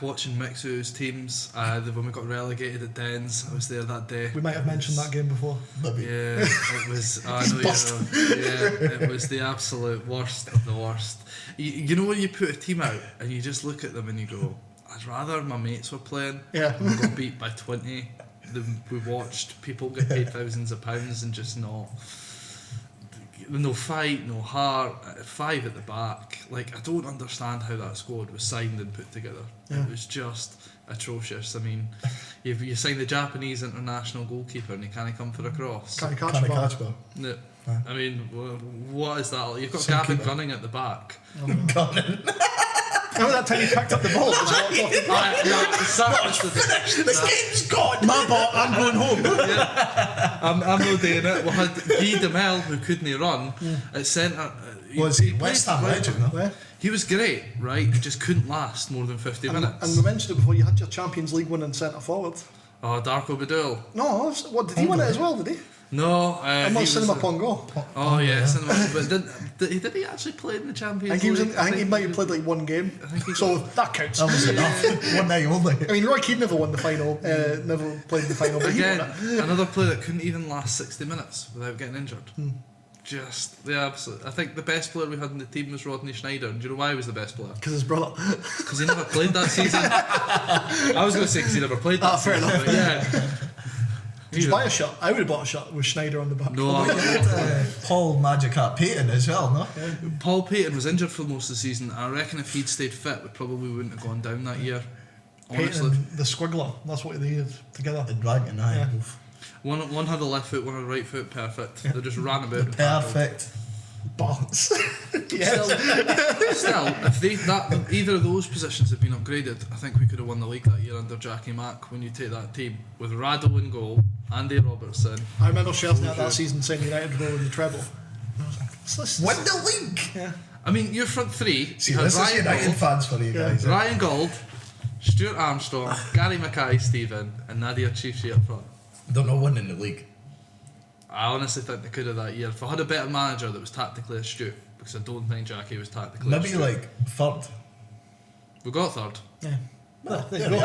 Speaker 2: Watching Mixu's teams, when we got relegated at Dens, I was there that day.
Speaker 1: We might have mentioned that game before.
Speaker 2: Maybe. Yeah, it was. It was the absolute worst of the worst. You know when you put a team out and you just look at them and you go, I'd rather my mates were playing.
Speaker 1: Yeah.
Speaker 2: And we got beat by 20. We watched people get paid thousands of pounds and just no fight, no heart, 5 at the back. Like, I don't understand how that squad was signed and put together. Yeah. It was just atrocious. I mean, you sign the Japanese international goalkeeper and he can't come for a cross.
Speaker 1: Can't catch ball.
Speaker 2: No. I mean, what is that? You've got Gavin Gunning at the back.
Speaker 3: Gunning.
Speaker 1: Remember that time he picked up the ball?
Speaker 3: The game's gone.
Speaker 1: My ball, I'm going home.
Speaker 2: Yeah. I'm not doing it. We had Guy Demel, who couldn't run, at centre.
Speaker 3: Was he West Ham legend, though?
Speaker 2: He was great, right? He just couldn't last more than 50 minutes.
Speaker 1: And we mentioned it before, you had your Champions League winning centre forward.
Speaker 2: Oh, Darko Badul.
Speaker 1: No, what, did he win it as well, did he?
Speaker 2: No,
Speaker 1: I'm on Cinema Pongo.
Speaker 2: Oh yeah, Cinema. But did he actually play in the Champions League?
Speaker 1: I think he might have played like one game. So that counts.
Speaker 3: That was enough. One night only.
Speaker 1: I mean, Roy Keane never won the final. Never played in the final. But
Speaker 2: again, another player that couldn't even last 60 minutes without getting injured. Just the absolute. I think the best player we had in the team was Rodney Schneider. And do you know why he was the best player?
Speaker 1: Because his brother.
Speaker 2: Because he never played that season. I was going to say because he never played that season.
Speaker 1: Fair enough.
Speaker 2: Yeah.
Speaker 1: Did you buy a shirt? I would have bought a shirt with Schneider on the back.
Speaker 2: No,
Speaker 3: Paul Magic Hat Payton as well, no?
Speaker 2: Yeah. Paul Payton was injured for most of the season. I reckon if he'd stayed fit, we probably wouldn't have gone down that year. Honestly.
Speaker 1: Payton, the squiggler, that's what they did together.
Speaker 3: The dragon, aye.
Speaker 1: Yeah.
Speaker 2: One had a left foot, one had a right foot, perfect. They just ran about.
Speaker 3: Perfect.
Speaker 1: Balance.
Speaker 2: Still, if either of those positions had been upgraded, I think we could have won the league that year under Jackie Mack. When you take that team with Rado in goal, Andy Robertson.
Speaker 1: I remember Chelsea at that season saying United would win the treble.
Speaker 3: Win the league.
Speaker 1: Yeah.
Speaker 2: I mean, your front three.
Speaker 3: See, this is United fans for you guys.
Speaker 2: Ryan Gold, Stuart Armstrong, Gary Mackay-Steven, and Nadir Chifchi up front.
Speaker 3: Don't know winning the league.
Speaker 2: I honestly think they could have that year. If I had a better manager that was tactically astute, because I don't think Jackie was tactically astute.
Speaker 3: Maybe like third.
Speaker 2: We got third.
Speaker 1: Yeah. Well, there you
Speaker 3: go.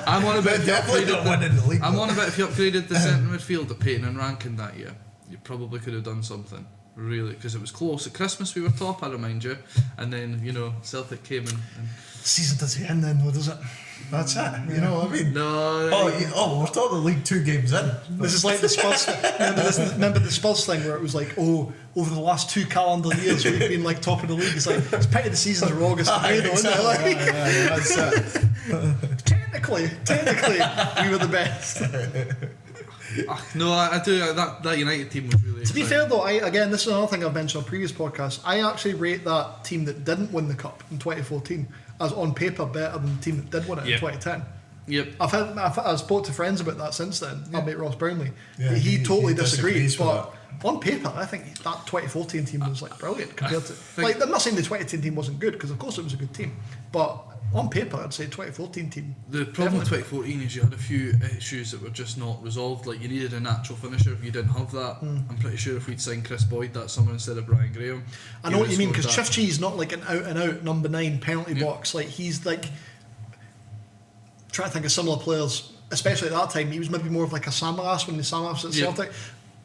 Speaker 2: I'm on about
Speaker 3: if
Speaker 2: you upgraded the centre midfield to Payton and Rankin that year. You probably could have done something. Really, because it was close. At Christmas we were top, I remind you, and then Celtic came and
Speaker 1: season doesn't end then, though, does it?
Speaker 3: That's it. You know what I mean?
Speaker 2: No.
Speaker 3: We're talking the league 2 games in.
Speaker 1: This is like the Spurs. Remember the Spurs thing where it was like, over the last 2 calendar years we've been like top of the league. It's like it's pity the seasons are August and May, though, isn't it? Like,
Speaker 3: that's it.
Speaker 1: Technically, we were the best.
Speaker 2: No, I do. That United team was really.
Speaker 1: To be fair though, again, this is another thing I've mentioned on previous podcasts. I actually rate that team that didn't win the cup in 2014 as on paper better than the team that did win it in 2010.
Speaker 2: Yep.
Speaker 1: I've spoke to friends about that since then. Our mate Ross Brownlee.
Speaker 3: Yeah,
Speaker 1: he totally disagrees, but
Speaker 3: that.
Speaker 1: On paper, I think that 2014 team was like brilliant compared to. Like, I'm not saying the 2010 team wasn't good because of course it was a good team, but on paper, I'd say 2014 team.
Speaker 2: The problem with 2014 is you had a few issues that were just not resolved. Like you needed a natural finisher. You didn't have that. I'm pretty sure if we'd signed Chris Boyd that summer instead of Brian Graham.
Speaker 1: I know what you mean because Chifchi's not like an out and out number 9 penalty box. Like he's like trying to think of similar players, especially at that time. He was maybe more of like a Samaras when the Samaras at Celtic.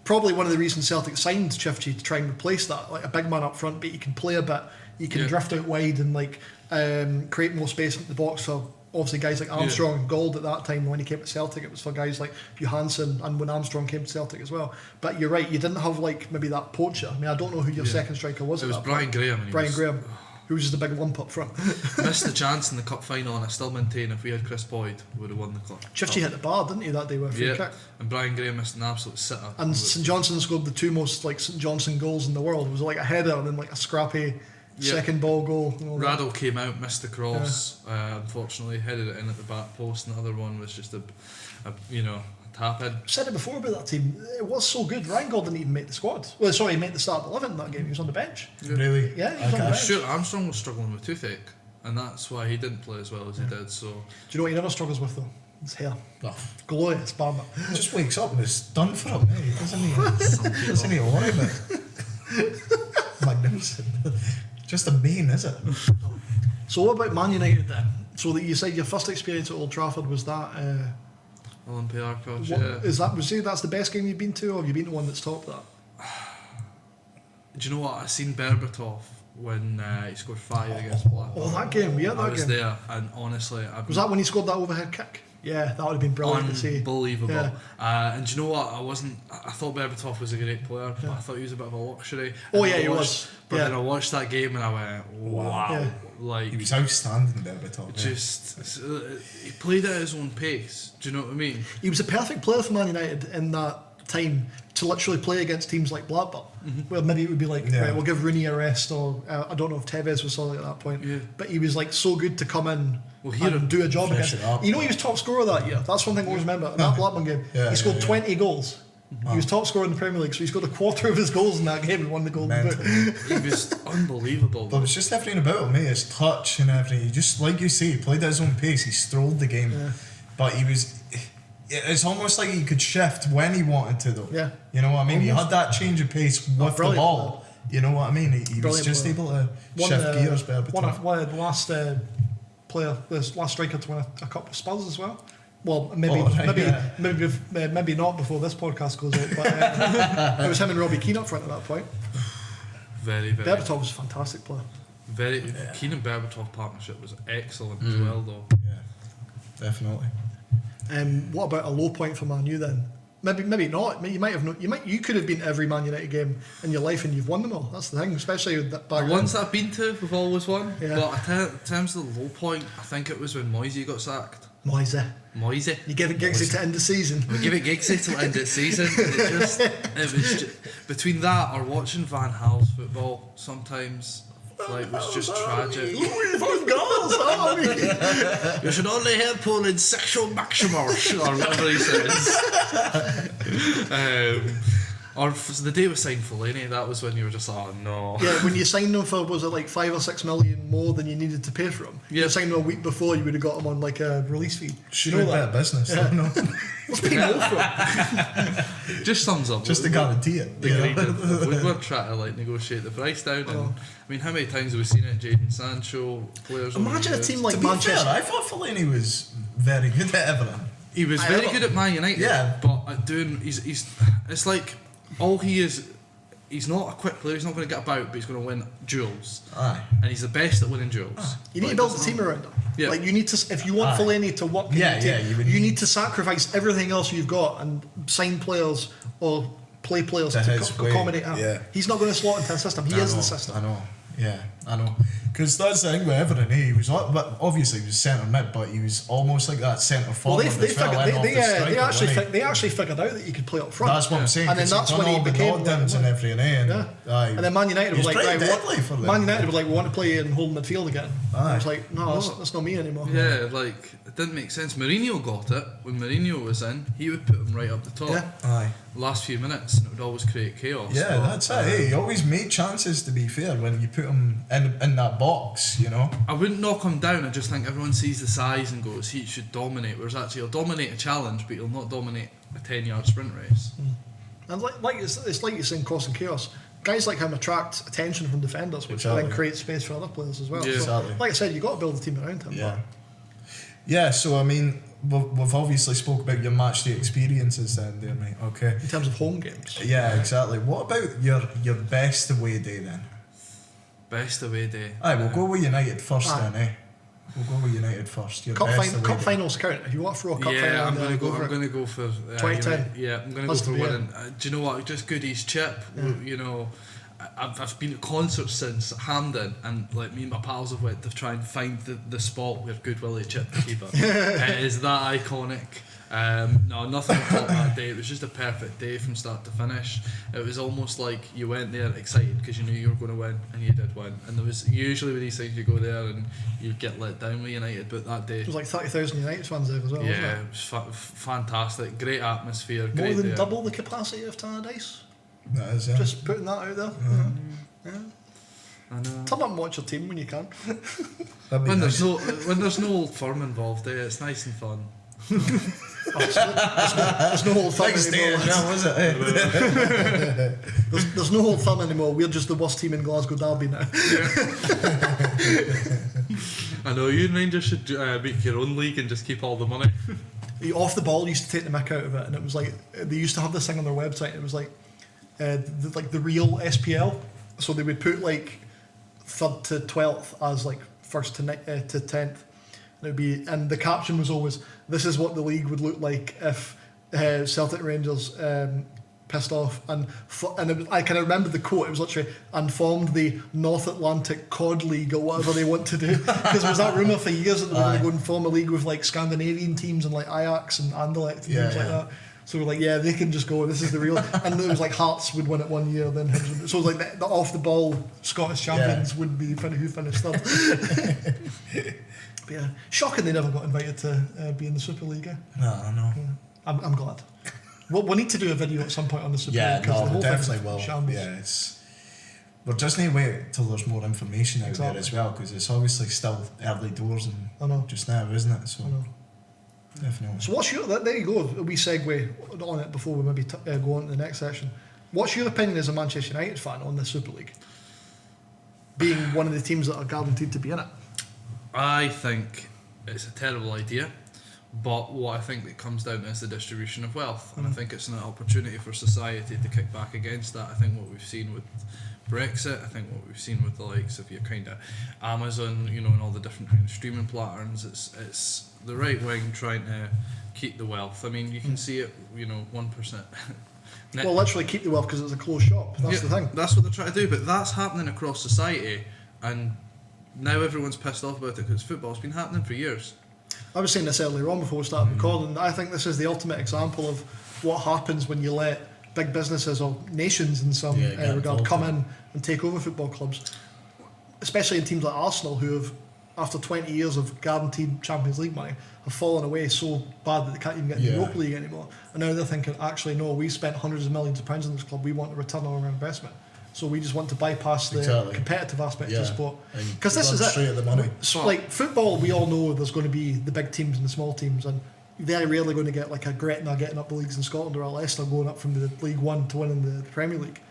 Speaker 1: Probably one of the reasons Celtic signed Chifchi to try and replace that, like a big man up front, but you can play a bit. You can drift out wide and like create more space in the box for obviously guys like Armstrong and Gold at that time. When he came to Celtic, it was for guys like Johansson and when Armstrong came to Celtic as well. But you're right, you didn't have like maybe that poacher. I mean, I don't know who your second striker was.
Speaker 2: It was Brian Graham.
Speaker 1: Graham, who was just a big lump up front.
Speaker 2: Missed the chance in the cup final, and I still maintain if we had Chris Boyd, we would have won the cup.
Speaker 1: Chifchi hit the bar, didn't he, that day with a free kick?
Speaker 2: And Brian Graham missed an absolute sitter.
Speaker 1: And St Johnstone scored the 2 most like St Johnstone goals in the world. It was like a header and then like a scrappy second ball goal. And all
Speaker 2: Radl came out, missed the cross, unfortunately, headed it in at the back post, and the other one was just a tap in.
Speaker 1: I've said it before about that team. It was so good. Ryan Gall didn't even make the squad. Well, sorry, he made the start 11 in that game. He was on the bench.
Speaker 3: Really?
Speaker 1: Yeah, he was on the bench.
Speaker 2: Stuart Armstrong was struggling with toothache, and that's why he didn't play as well as he did. So,
Speaker 1: do you know what he never struggles with though? His hair.
Speaker 3: Oh.
Speaker 1: Glorious, barber.
Speaker 3: Just wakes up and it's done for him, eh? Doesn't he worry about it? Magnificent. Just a bane, is it?
Speaker 1: So what about Man United then? So that you said your first experience at Old Trafford was that
Speaker 2: Olympiacos,
Speaker 1: would you say that's the best game you've been to, or have you been to one that's topped that?
Speaker 2: Do you know what? I seen Berbatov when he scored 5 against Blackburn.
Speaker 1: Oh, that game, yeah, that game.
Speaker 2: I was there, and honestly,
Speaker 1: was that when he scored that overhead kick? Yeah, that would have been brilliant to see.
Speaker 2: Unbelievable.
Speaker 1: Yeah.
Speaker 2: And do you know what? I thought Berbatov was a great player, but I thought he was a bit of a luxury.
Speaker 1: Oh yeah, he was.
Speaker 2: But then I watched that game and I went, wow.
Speaker 1: Yeah.
Speaker 2: Like,
Speaker 3: he was outstanding, Berbatov.
Speaker 2: Just he played at his own pace. Do you know what I mean?
Speaker 1: He was a perfect player for Man United in that time to literally play against teams like Blackburn, where maybe it would be like, right, we'll give Rooney a rest, or I don't know if Tevez was solid at that point, but he was like so good to come in and do a job against. You know, he was top scorer that year. That's one thing I always remember in that Blackburn game. He scored 20 goals. He was top scorer in the Premier League, so he scored a quarter of his goals in that game and won the Golden Boot.
Speaker 2: He was unbelievable.
Speaker 3: But it was just everything about him, his touch and everything. He just, like you say, he played at his own pace. He strolled the game, but he was. It's almost like he could shift when he wanted to, though. Yeah. You know what I mean? He had that change of pace with the ball. You know what I mean? He was just able to shift gears better.
Speaker 1: One of the last the last striker to win a cup with Spurs as well. Well, maybe not before this podcast goes out, but it was him and Robbie Keane up front at that point.
Speaker 2: Very, very.
Speaker 1: Berbatov was a fantastic player.
Speaker 2: Keane and Berbatov partnership was excellent as well, though.
Speaker 3: Yeah, definitely.
Speaker 1: What about a low point for Man U then? Maybe not. You could have been to every Man United game in your life and you've won them all. That's the thing, especially with that back.
Speaker 2: The ones that I've been to, we've always won.
Speaker 1: Yeah.
Speaker 2: But in terms of the low point, I think it was when Moisey got sacked.
Speaker 1: Moisey.
Speaker 2: You
Speaker 1: give it Giggsy to end the season.
Speaker 2: We give it Giggsy till end of the season. It was just, between that or watching Van Gaal's football sometimes. Like, was just tragic.
Speaker 1: Louis Van Gaal,
Speaker 2: you should only hear Poland's sexual maximums, or whatever he says. Or the day we signed Fellaini, that was when you were just like, oh no.
Speaker 1: Yeah, when you signed him for, was it like 5 or 6 million more than you needed to pay for him? Yeah. You signed him a week before, you would have got him on like a release fee.
Speaker 3: Should have been a business. Yeah. No.
Speaker 1: What's paying more for him?
Speaker 2: Just thumbs up.
Speaker 3: Just to guarantee it.
Speaker 2: We were trying to like negotiate the price down, and I mean, how many times have we seen it? Jadon Sancho, players.
Speaker 1: Imagine a team like
Speaker 3: to be
Speaker 1: Manchester.
Speaker 3: Fair, I thought Fellaini was very good at everything.
Speaker 2: He was very good at Man United.
Speaker 3: Yeah,
Speaker 2: but at doing, he's it's like all he is. He's not a quick player. He's not going to get about, but he's going to win duels.
Speaker 3: Aye.
Speaker 2: And he's the best at winning duels.
Speaker 1: You need to build a team around him. Yeah. Like you need to, if you want Fellaini to work, you need to sacrifice everything else you've got and sign players or play players to accommodate him. Yeah. He's not going to slot into the system. He is the system.
Speaker 3: I know. Yeah, I know. Because that's the thing with Everton, he was, but obviously he was centre mid, but he was almost like that centre forward. Well,
Speaker 1: they actually figured out that he could play up front.
Speaker 3: That's what I'm saying.
Speaker 1: And then that's when he became
Speaker 3: and everything.
Speaker 1: And then Man United was like, Man United was like, we want to play in holding midfield again. I was like, no, that's not me anymore.
Speaker 2: Yeah, like it didn't make sense. Mourinho got it when Mourinho was in. He would put him right up the top.
Speaker 1: Yeah.
Speaker 3: Aye.
Speaker 2: Last few minutes, and it would always create chaos.
Speaker 3: Yeah, that's it. Hey, he always made chances, to be fair, when you put him in that box, you know.
Speaker 2: I wouldn't knock him down. I just think everyone sees the size and goes, he should dominate. Whereas actually, he'll dominate a challenge, but he'll not dominate a 10-yard sprint race.
Speaker 1: And it's like you're saying, causing chaos. Guys like him attract attention from defenders, which then creates space for other players as well.
Speaker 2: Yeah.
Speaker 1: So, like I said, you've got to build a team around him.
Speaker 3: Yeah. Yeah. So I mean, we've obviously spoke about your match day experiences then, there, mate. Okay.
Speaker 1: In terms of home games.
Speaker 3: Yeah, exactly. What about your best away day then?
Speaker 2: Best away day.
Speaker 3: Aye, we'll go with United first then, eh? We'll go with United first. Your
Speaker 1: cup finals count. If you want for a cup final,
Speaker 2: I'm going to go for
Speaker 1: 2010.
Speaker 2: Yeah, I'm going to go for winning. Do you know what? Just Goodies chip. Yeah. You know, I've been at concerts since Hampden, and like me and my pals have went to try and find the spot where Good Willie chipped the keeper. It is that iconic. No, nothing to top that day. It was just a perfect day from start to finish. It was almost like you went there excited because you knew you were going to win, and you did win. And there was usually with these things you go there and you get let down with United, but that day
Speaker 1: it was like 30,000 United fans there as well.
Speaker 2: Yeah, it was fantastic. Great atmosphere.
Speaker 1: More
Speaker 2: great
Speaker 1: than
Speaker 2: day.
Speaker 1: double the capacity of Tannadice.
Speaker 3: That is,
Speaker 1: Just putting that out there. Yeah.
Speaker 2: I know.
Speaker 1: Come up and watch your team when you can.
Speaker 2: When there's no old firm involved, it's nice and fun.
Speaker 1: There's no old firm anymore.
Speaker 3: Was it?
Speaker 1: There's no old firm anymore. We're just the worst team in Glasgow Derby now.
Speaker 2: I know, you and Rangers should make your own league and just keep all the money.
Speaker 1: Off the ball used to take the mick out of it, and it was like they used to have this thing on their website. It was like the real SPL. So they would put like 3rd to 12th as like 1st to 10th. And it would be, and the caption was always, "This is what the league would look like if Celtic Rangers pissed off." And it was, I kind of remember the quote. It was literally, "and formed the North Atlantic Cod League," or whatever they want to do. Because there was that rumour for years that they were going to go and form a league with like Scandinavian teams and like Ajax and Anderlecht and things like that. So we're like, yeah, they can just go, this is the real. And it was like Hearts would win it one year, then Hibs would. So it was like the off the ball Scottish champions would be who finished third. But yeah, shocking they never got invited to be in the Super League.
Speaker 3: No, I know.
Speaker 1: Yeah. I'm glad. We'll need to do a video at some point on the Super League.
Speaker 3: Yeah,
Speaker 1: because the
Speaker 3: no,
Speaker 1: whole
Speaker 3: we
Speaker 1: thing's
Speaker 3: definitely will.
Speaker 1: shambles.
Speaker 3: Yeah, we're just need to wait till there's more information out there as well, because it's obviously still early doors and
Speaker 1: I know.
Speaker 3: just now, isn't it? So
Speaker 1: I know.
Speaker 3: definitely.
Speaker 1: So what's your, there you go, a wee segue on it before we maybe go on to the next section. What's your opinion as a Manchester United fan on the Super League? Being one of the teams that are guaranteed to be in it.
Speaker 2: I think it's a terrible idea, but what I think it comes down to is the distribution of wealth, and I think it's an opportunity for society to kick back against that. I think what we've seen with Brexit, I think what we've seen with the likes of your kind of Amazon, and all the different kind of streaming platforms, it's the right wing trying to keep the wealth. I mean, you can see it, 1%.
Speaker 1: Well, literally keep the wealth because it's a closed shop. That's the thing.
Speaker 2: That's what they're trying to do, but that's happening across society, and now everyone's pissed off about it because football's been happening for years.
Speaker 1: I was saying this earlier on before we started recording. I think this is the ultimate example of what happens when you let big businesses or nations in some regard come in and take over football clubs, especially in teams like Arsenal, who have, after 20 years of guaranteed Champions League money, have fallen away so bad that they can't even get in the Europa League anymore. And now they're thinking, actually, no, we spent hundreds of millions of pounds on this club, we want a return on our investment. So we just want to bypass the competitive aspect of sport. Because this is it.
Speaker 3: Straight at the money.
Speaker 1: So, like football, we all know there's going to be the big teams and the small teams, and very rarely going to get like a Gretna getting up the leagues in Scotland or a Leicester going up from the League One to winning the Premier League.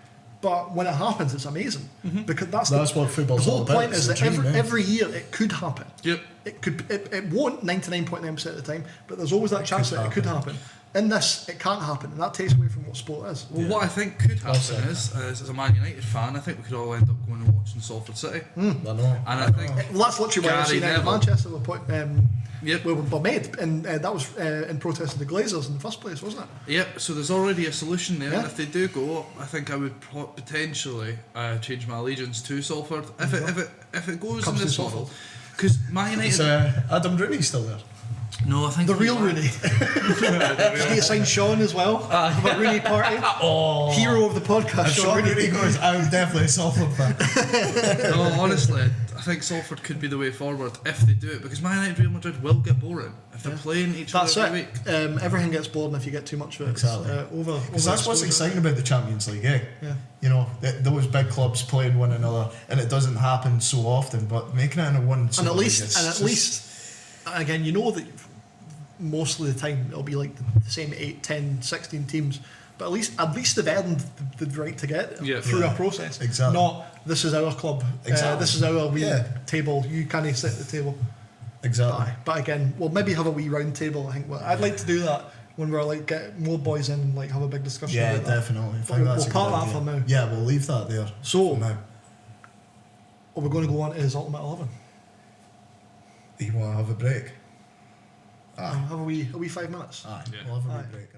Speaker 1: But when it happens, it's amazing because that's what football's all about. The whole point is that every year it could happen.
Speaker 2: Yep.
Speaker 1: It won't 99.9% of the time, but there's always that chance that it could happen. In this, it can't happen, and that takes away from what sport is.
Speaker 2: Well, what I think could happen is, as a Man United fan, I think we could all end up going and watching Salford City.
Speaker 3: I know.
Speaker 2: And I think
Speaker 1: that's literally why FC United Manchester were made, and that was in protest of the Glazers in the first place, wasn't it?
Speaker 2: Yep. So there's already a solution there, and if they do go, I think I would potentially change my allegiance to Salford if it goes in this model. Because Man United.
Speaker 3: Is Adam Rooney still there?
Speaker 2: No, I think
Speaker 1: the real Rooney. Did he sign Sean as well? For a Rooney party. Hero of the podcast.
Speaker 3: Sean Rooney goes, I'm definitely a Salford fan.
Speaker 2: No, honestly, I think Salford could be the way forward if they do it, because Man United Real Madrid will get boring if they're playing each other every week.
Speaker 1: Everything gets boring if you get too much of it.
Speaker 3: Exactly.
Speaker 1: Because
Speaker 3: that's what's exciting about the Champions League, eh? Yeah. Those big clubs playing one another, and it doesn't happen so often, but making it in a one.
Speaker 1: And at least, again, that most of the time it'll be like the same 8, 10, 16 teams, but at least they've earned the right to get through a process.
Speaker 3: Exactly.
Speaker 1: Not this is our club, this is our wee table, you can't sit at the table.
Speaker 3: Exactly.
Speaker 1: But again, we'll maybe have a wee round table. I think I'd like to do that when we're like get more boys in and like have a big discussion.
Speaker 3: Yeah,
Speaker 1: about
Speaker 3: definitely.
Speaker 1: But we'll part that for now.
Speaker 3: Yeah, we'll leave that there.
Speaker 1: So
Speaker 3: for now.
Speaker 1: What we're going to go on is Ultimate 11.
Speaker 3: You want to have a break?
Speaker 1: Have a wee 5 minutes.
Speaker 3: We'll have a wee break.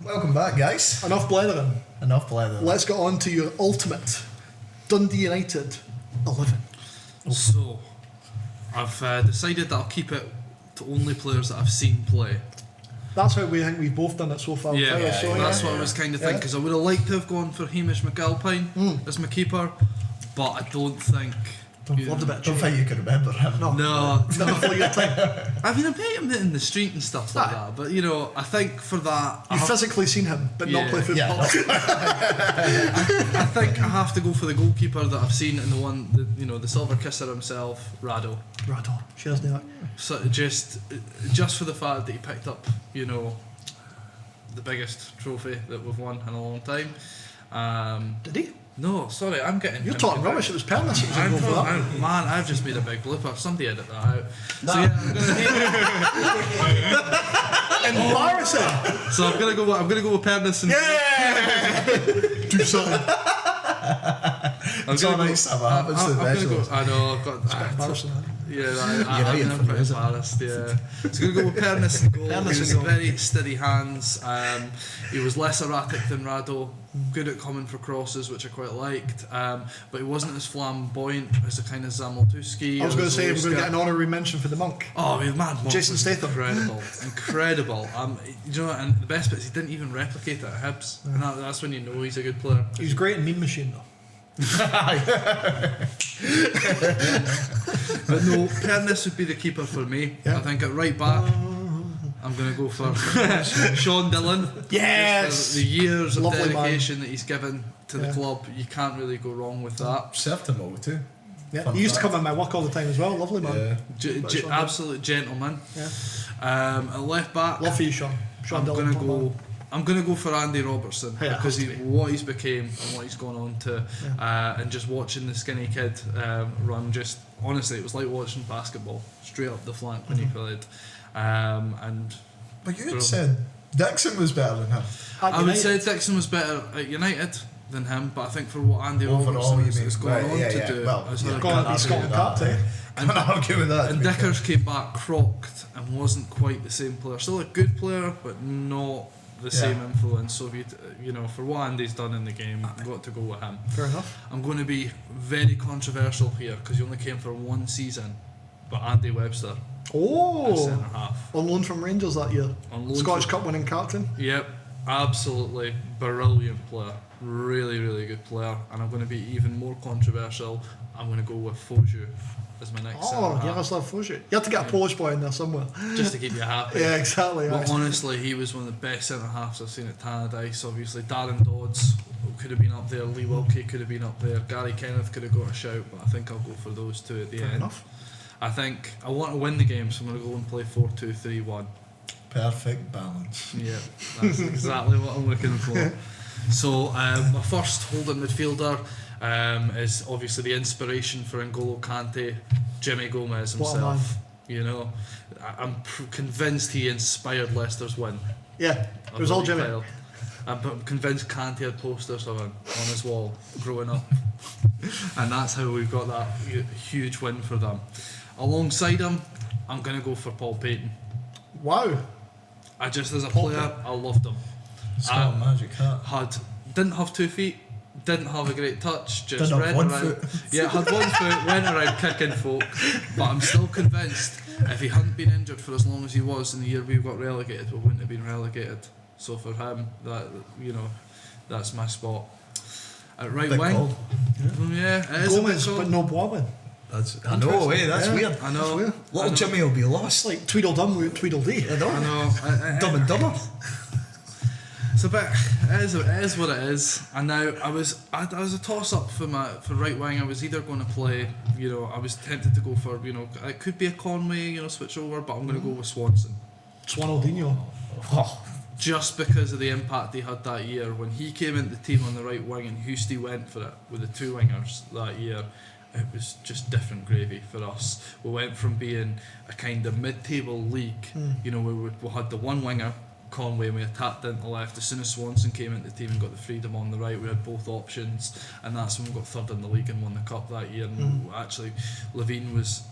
Speaker 3: Welcome back, guys.
Speaker 1: Enough blethering.
Speaker 3: Enough blethering.
Speaker 1: Let's get on to your ultimate Dundee United 11.
Speaker 2: So, I've decided that I'll keep it to only players that I've seen play.
Speaker 1: That's how we think we've both done it so far.
Speaker 2: That's what I was kind of thinking, because I would have liked to have gone for Hamish McAlpine as my keeper, but I don't think...
Speaker 1: Don't think
Speaker 3: you can remember him.
Speaker 2: No.
Speaker 1: Not before your time.
Speaker 2: I mean, I met him in the street and stuff like that, but I think for that...
Speaker 1: You've physically seen him, but not play football.
Speaker 2: Yeah. I think I have to go for the goalkeeper that I've seen in the one, the silver kisser himself, Rado.
Speaker 1: Cheers, Neil.
Speaker 2: So just for the fact that he picked up, the biggest trophy that we've won in a long time.
Speaker 1: Did he?
Speaker 2: No, sorry, I'm getting...
Speaker 1: You're talking rubbish, it was Pernis.
Speaker 2: Man, I've just made a big blooper. Somebody edit that out. So yeah, I'm gonna
Speaker 1: embarrassing.
Speaker 2: So I'm gonna go with Pernis and...
Speaker 1: Yeah! Do something.
Speaker 3: It's all nice stuff happens to the best.
Speaker 2: I know, I've got...
Speaker 1: embarrassing.
Speaker 2: I'm quite embarrassed, yeah. So I'm going to go with Pernis in goal. He was very steady hands. He was less erratic than Rado. Good at coming for crosses, which I quite liked. But he wasn't as flamboyant as the kind of Zamoltuski.
Speaker 1: I was going to say, we're going to get an honorary mention for the monk.
Speaker 2: Oh, we have mad monk.
Speaker 1: Jason Statham.
Speaker 2: Incredible. And the best bit is he didn't even replicate it at Hibs. And that's when you know he's a good player.
Speaker 1: He was great in Meme Machine, though.
Speaker 2: But no, Pernis would be the keeper for me. I think at right back I'm going to go for Sean Dillon.
Speaker 1: Yes!
Speaker 2: For the years of
Speaker 1: Lovely
Speaker 2: dedication that he's given to the club, you can't really go wrong with that.
Speaker 3: Served him all too.
Speaker 1: Yeah, he used to come in my work all the time as well. Lovely man.
Speaker 2: Absolute gentleman. At left back,
Speaker 1: love for you, Sean.
Speaker 2: I'm going to go for Andy Robertson because what he's became and what he's gone on to, and just watching the skinny kid run. Just honestly, it was like watching basketball straight up the flank when he played.
Speaker 3: But you had said Dixon was better than him.
Speaker 2: I would say Dixon was better at United than him, but I think for what Andy Robertson has gone on to do,
Speaker 1: he's going to be Scotland captain.
Speaker 3: Can't argue with that.
Speaker 2: And Dickers came back crocked and wasn't quite the same player. Still a good player, but not the same influence. So if for what Andy's done in the game, I've got to go with him.
Speaker 1: Fair enough.
Speaker 2: I'm going to be very controversial here because he only came for one season, but Andy Webster. Centre half.
Speaker 1: On loan from Rangers that year. Scottish Cup winning captain.
Speaker 2: Yep, absolutely brilliant player. Really, really good player. And I'm going to be even more controversial. I'm going to go with Foju as my next centre half.
Speaker 1: Jaroslav Foju. You had to get a Polish boy in there somewhere.
Speaker 2: Just to keep you happy.
Speaker 1: Yeah, exactly.
Speaker 2: But honestly, he was one of the best centre halves I've seen at Tannadice. Obviously, Darren Dodds could have been up there. Lee Wilkie could have been up there. Gary Kenneth could have got a shout, but I think I'll go for those two at the end.
Speaker 1: Enough.
Speaker 2: I think I want to win the game, so I'm going to go and play 4-2-3-1.
Speaker 3: Perfect balance.
Speaker 2: Yeah, that's exactly what I'm looking for. So my first holding midfielder is obviously the inspiration for N'Golo Kante, Jimmy Gomez himself. I'm convinced he inspired Leicester's win.
Speaker 1: Yeah, it was all Jimmy.
Speaker 2: I'm convinced Kante had posters of him on his wall growing up, and that's how we've got that huge win for them. Alongside him, I'm going to go for Paul Payton.
Speaker 1: Wow.
Speaker 2: As a player, I loved him.
Speaker 3: Scotland magic hat.
Speaker 2: Didn't have 2 feet, didn't have a great touch, just
Speaker 3: didn't
Speaker 2: ran around. Yeah, had 1 foot, went around kicking folk. But I'm still convinced if he hadn't been injured for as long as he was in the year we got relegated, we wouldn't have been relegated. So for him, that's my spot. At right
Speaker 3: big
Speaker 2: wing,
Speaker 3: call.
Speaker 1: Yeah,
Speaker 2: it is
Speaker 1: Gomez,
Speaker 2: a bit
Speaker 1: but no Bowen.
Speaker 3: I know, that's weird.
Speaker 2: I know.
Speaker 3: Little Jimmy will be lost.
Speaker 1: Like Tweedledum with Tweedledee.
Speaker 3: I know. Dumb and Dumber.
Speaker 2: It's a bit. It is what it is. And now I was a toss up for right wing. I was either going to play. I was tempted to go for. It could be a Conway. Switch over, but I'm going to go with Swanson.
Speaker 1: Swanaldinho.
Speaker 2: Just because of the impact he had that year when he came into the team on the right wing and Houston went for it with the 2 wingers that year. It was just different gravy for us. We went from being a kind of mid-table league, where we had the 1 winger Conway, and we attacked into left. As soon as Swanson came into the team and got the freedom on the right, we had both options, and that's when we got third in the league and won the cup that year. And actually, Levine was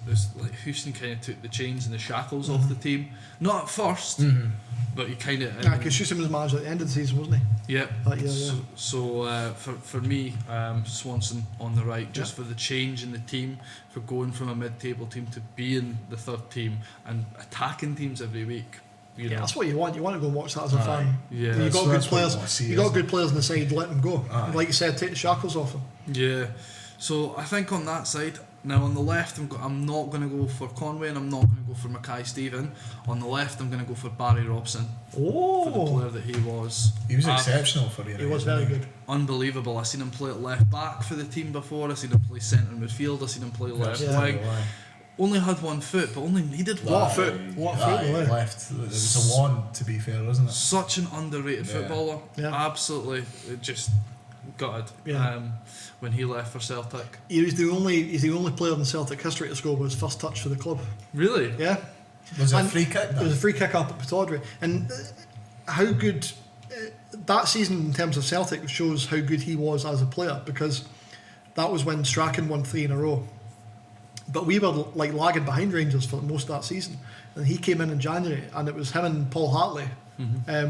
Speaker 2: like Houston kind of took the chains and the shackles off the team. Not at first, but he kind of.
Speaker 1: Yeah, because Houston was manager at the end of the season, wasn't he?
Speaker 2: Yep.
Speaker 1: That year, yeah.
Speaker 2: So for me, Swanson on the right, just for the change in the team, for going from a mid-table team to being the third team and attacking teams every week. You know.
Speaker 1: That's what you want. You want to go and watch that as a fan.
Speaker 2: Yeah,
Speaker 1: you got good players.
Speaker 3: See,
Speaker 1: you got good players on the side. Let them go. Like you said, take the shackles off them.
Speaker 2: Yeah. So I think on that side. Now on the left, I'm not going to go for Conway, and I'm not going to go for Mackay-Steven. On the left, I'm going to go for Barry Robson.
Speaker 1: Oh,
Speaker 2: for the player that he was.
Speaker 3: He was exceptional for you.
Speaker 1: He was very good.
Speaker 2: Unbelievable. I seen him play at left back for the team before. I seen him play centre midfield. I seen him play left wing. Only had 1 foot, but only needed one.
Speaker 1: What a foot! What a foot!
Speaker 3: Left. It was a wand, to be fair, wasn't it?
Speaker 2: Such an underrated footballer.
Speaker 1: Yeah.
Speaker 2: Absolutely, it just gutted.
Speaker 1: Yeah.
Speaker 2: When he left for Celtic.
Speaker 1: He's the only player in Celtic history to score with his first touch for the club.
Speaker 2: Really?
Speaker 1: Yeah.
Speaker 3: Was it a free kick?
Speaker 1: It was a free kick up at Pataudry, and how good that season in terms of Celtic shows how good he was as a player, because that was when Strachan won 3 in a row. But we were like lagging behind Rangers for most of that season, and he came in January, and it was him and Paul Hartley.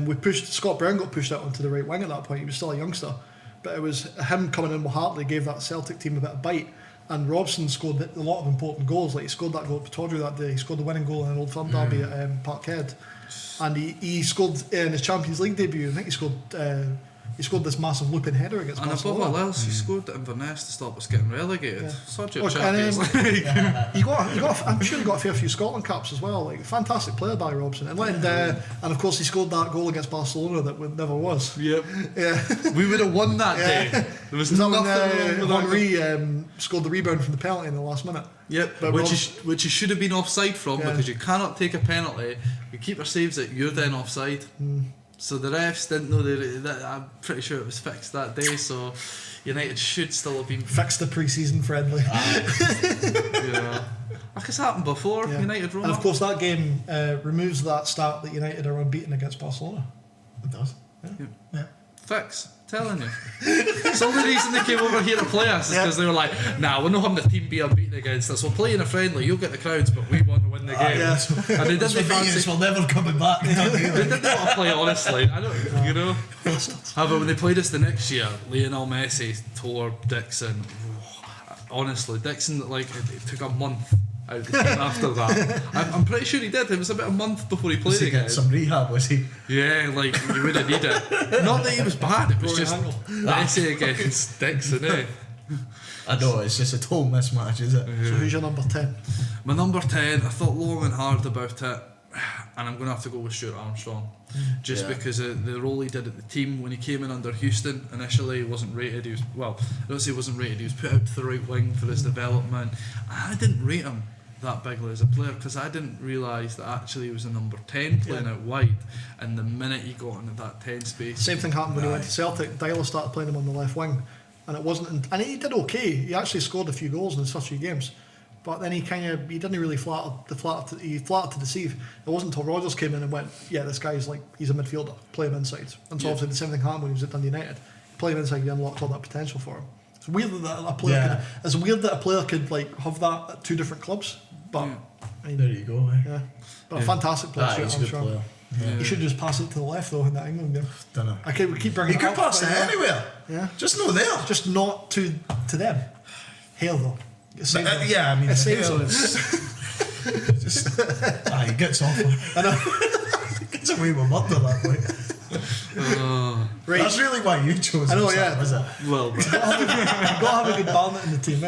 Speaker 1: We pushed Scott Brown got pushed out onto the right wing at that point. He was still a youngster, but it was him coming in with Hartley gave that Celtic team a bit of bite. And Robson scored a lot of important goals. Like he scored that goal at Pataudry that day. He scored the winning goal in an Old Firm derby at Parkhead, and he scored in his Champions League debut. I think he scored this massive looping header against Barcelona.
Speaker 2: And above all else, he scored at Inverness to stop us getting relegated. Such a
Speaker 1: Look,
Speaker 2: Champions League.
Speaker 1: I'm sure he got a fair few Scotland caps as well. Like fantastic player, Barry Robson, and of course he scored that goal against Barcelona that never was.
Speaker 2: Yep.
Speaker 1: Yeah.
Speaker 2: We would have won that day. There was nothing wrong with
Speaker 1: Henry scored the rebound from the penalty in the last minute.
Speaker 2: Yep,
Speaker 1: But
Speaker 2: which you should have been offside from, because you cannot take a penalty. The keeper saves it, you're then offside. So the refs didn't know that. I'm pretty sure it was fixed that day. So United should still have been
Speaker 1: fixed the pre-season friendly.
Speaker 2: Like it's happened before. United run.
Speaker 1: And of course that game removes that stat that United are unbeaten against Barcelona.
Speaker 3: It does.
Speaker 1: Yeah.
Speaker 2: Fix. Telling you. It's the only reason they came over here to play us is because they were like, nah, we're not having the team be unbeaten against us. We'll play in a friendly, you'll get the crowds, but we want to win the game. And they didn't fancy.
Speaker 3: We're never coming back.
Speaker 2: They didn't want to play honestly. I don't, you know. However, when they played us the next year, Lionel Messi tore Dixon. Honestly, Dixon, like, it took a month out of the team after that. I'm pretty sure he did. It was about a month before he played again.
Speaker 3: Some rehab, was he?
Speaker 2: Yeah, like you would have needed it. Not that he was bad, it was just Messi against Dixon, eh?
Speaker 3: I know, it's just a total mismatch, is it?
Speaker 1: So who's your number 10?
Speaker 2: My number 10, I thought long and hard about it, and I'm going to have to go with Stuart Armstrong. Just because of the role he did at the team when he came in under Houston. Initially he wasn't rated, I don't say he wasn't rated, he was put out to the right wing for his development. I didn't rate him that bigly as a player, because I didn't realise that actually he was a number 10 playing out wide, and the minute he got into that 10 space.
Speaker 1: Same thing happened when he went to Celtic. Daly started playing him on the left wing, and it wasn't. And he did okay. He actually scored a few goals in his first few games, but then he didn't really flatter to deceive. It wasn't until Rodgers came in and went, yeah, this guy's like, he's a midfielder, play him inside. And so obviously the same thing happened when he was at Dundee United. Play him inside, you unlocked all that potential for him. It's weird that a player could like have that at two different clubs. But I mean,
Speaker 3: there you go.
Speaker 1: Yeah, but a fantastic player.
Speaker 3: He's a good player. Yeah.
Speaker 1: He should just pass it to the left though in that England game.
Speaker 3: Don't know.
Speaker 1: We keep bringing.
Speaker 3: He could pass it anywhere.
Speaker 1: Yeah,
Speaker 3: just not there.
Speaker 1: Just not to them. Hale though.
Speaker 3: I mean,
Speaker 1: it saves him.
Speaker 3: He gets off.
Speaker 1: I know.
Speaker 3: Gets away with murder that way.
Speaker 1: Right.
Speaker 3: That's really why you chose.
Speaker 1: I know, yeah.
Speaker 3: Was it?
Speaker 2: Well,
Speaker 1: you've got to have a good balance in the team.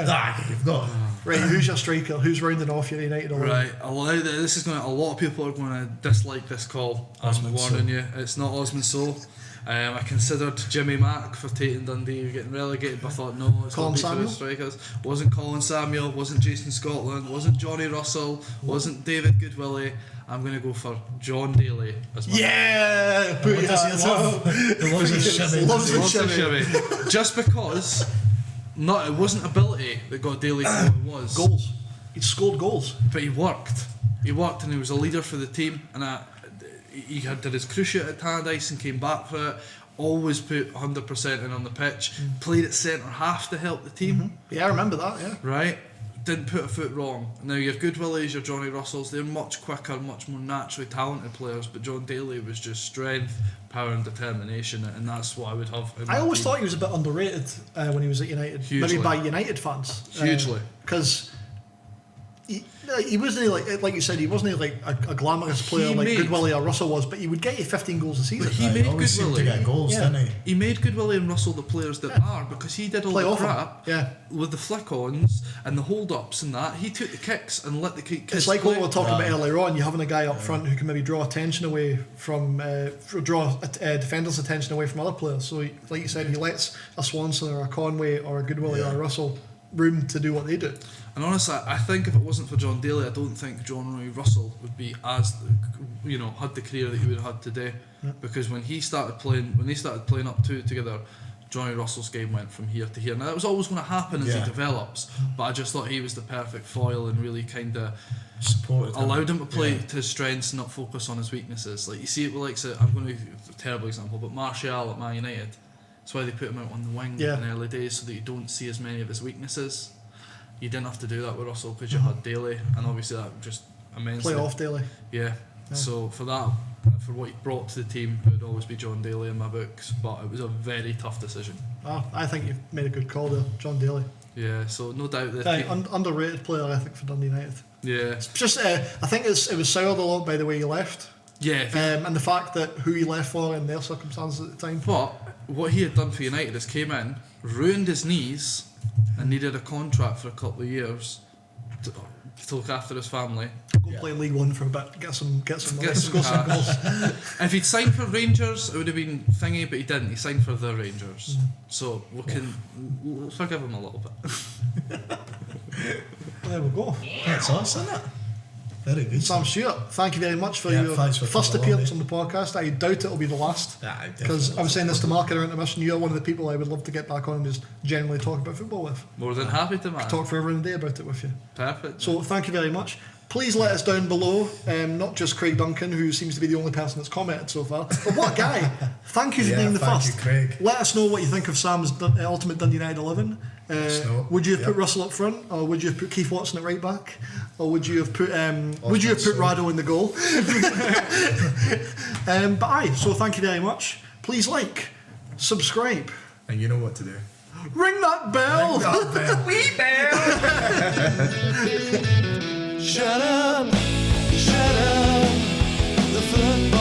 Speaker 3: You've got.
Speaker 1: Right, who's your striker? Who's rounding off your United?
Speaker 2: Right, a lot of people are going to dislike this call. I'm warning you, it's not Osman Sow. I considered Jimmy Mack for taking Dundee getting relegated, but I thought no, it's
Speaker 1: Colin
Speaker 2: got to be for the strikers. Wasn't Colin Samuel, wasn't Jason Scotland, wasn't Johnny Russell, wasn't David Goodwillie. I'm going to go for John Daly as my
Speaker 1: put your hands up.
Speaker 3: Loves his shimmy.
Speaker 2: Just because it wasn't ability that got Daly to what it was.
Speaker 1: Goals. He scored goals.
Speaker 2: But he worked and he was a leader for the team, and he did his cruciate at Tannadice and came back for it. Always put 100% in on the pitch. Played at centre half to help the team.
Speaker 1: Yeah, I remember that. Yeah.
Speaker 2: Right. Didn't put a foot wrong. Now you have good Willies, your Johnny Russells. They're much quicker, much more naturally talented players. But John Daly was just strength, power, and determination, and that's what I would have.
Speaker 1: I always thought he was a bit underrated when he was at United.
Speaker 2: Hugely.
Speaker 1: Maybe by United fans.
Speaker 2: Hugely.
Speaker 1: Because he wasn't like you said, he wasn't like a glamorous player like Good Willie or Russell was, but he would get you 15 goals a season.
Speaker 2: But he made
Speaker 3: always
Speaker 2: Good
Speaker 3: seemed
Speaker 2: Willie
Speaker 3: to get goals, didn't he?
Speaker 2: He made Good Willie and Russell the players that are, because he did all
Speaker 1: Play
Speaker 2: the
Speaker 1: off him.
Speaker 2: crap with the flick-ons and the hold-ups and that. He took the kicks and let the kids
Speaker 1: It's like
Speaker 2: play.
Speaker 1: what we were talking about earlier on. You having a guy up front who can maybe draw attention away from defenders' attention away from other players. So, like you said, he lets a Swanson or a Conway or a Good Willie or a Russell room to do what they do.
Speaker 2: And honestly, I think if it wasn't for John Daly, I don't think John Roy Russell would be as, had the career that he would have had today. Because when they started playing up two together, Johnny Russell's game went from here to here. Now that was always going to happen as he develops, but I just thought he was the perfect foil and really kind of allowed him to play to his strengths and not focus on his weaknesses. Like you see it with I'm going to use a terrible example, but Martial at Man United. That's why they put him out on the wing in early days, so that you don't see as many of his weaknesses. You didn't have to do that with Russell because you had Daly, and obviously that just immensely.
Speaker 1: Play off Daly.
Speaker 2: Yeah. So for that, for what he brought to the team, it would always be John Daly in my books. But it was a very tough decision.
Speaker 1: I think you've made a good call there, John Daly.
Speaker 2: Yeah. So no doubt that
Speaker 1: underrated player, I think, for Dundee United.
Speaker 2: Yeah.
Speaker 1: It's just I think it was soured a lot by the way he left.
Speaker 2: Yeah.
Speaker 1: And the fact that who he left for in their circumstances at the time.
Speaker 2: But what he had done for United is came in, ruined his knees, and needed a contract for a couple of years to look after his family.
Speaker 1: Go play in League One for a bit, get some money,
Speaker 2: some
Speaker 1: score some goals.
Speaker 2: If he'd signed for Rangers, it would have been thingy, but he didn't. He signed for the Rangers. So we'll forgive him a little bit.
Speaker 1: There we go.
Speaker 3: That's us, isn't it? Very good.
Speaker 1: Sam Stewart, thank you very much for your first appearance on the podcast. I doubt it'll be the last. Because I was saying this to Mark at our intermission, you're one of the people I would love to get back on and just generally talk about football with.
Speaker 2: More than happy to, man.
Speaker 1: Talk forever and a day about it with you.
Speaker 2: Perfect.
Speaker 1: So thank you very much. Please let us down below, not just Craig Duncan, who seems to be the only person that's commented so far, but what a guy. Thank you for being the first.
Speaker 3: Thank you, Craig.
Speaker 1: Let us know what you think of Sam's Ultimate Dundee United 11. Would you have put Russell up front, or would you have put Keith Watson at right back, or would you have put Rado in the goal? So thank you very much. Please like, subscribe,
Speaker 3: and you know what to do.
Speaker 1: Ring that bell.
Speaker 4: Wee bell.
Speaker 1: Shut up, the front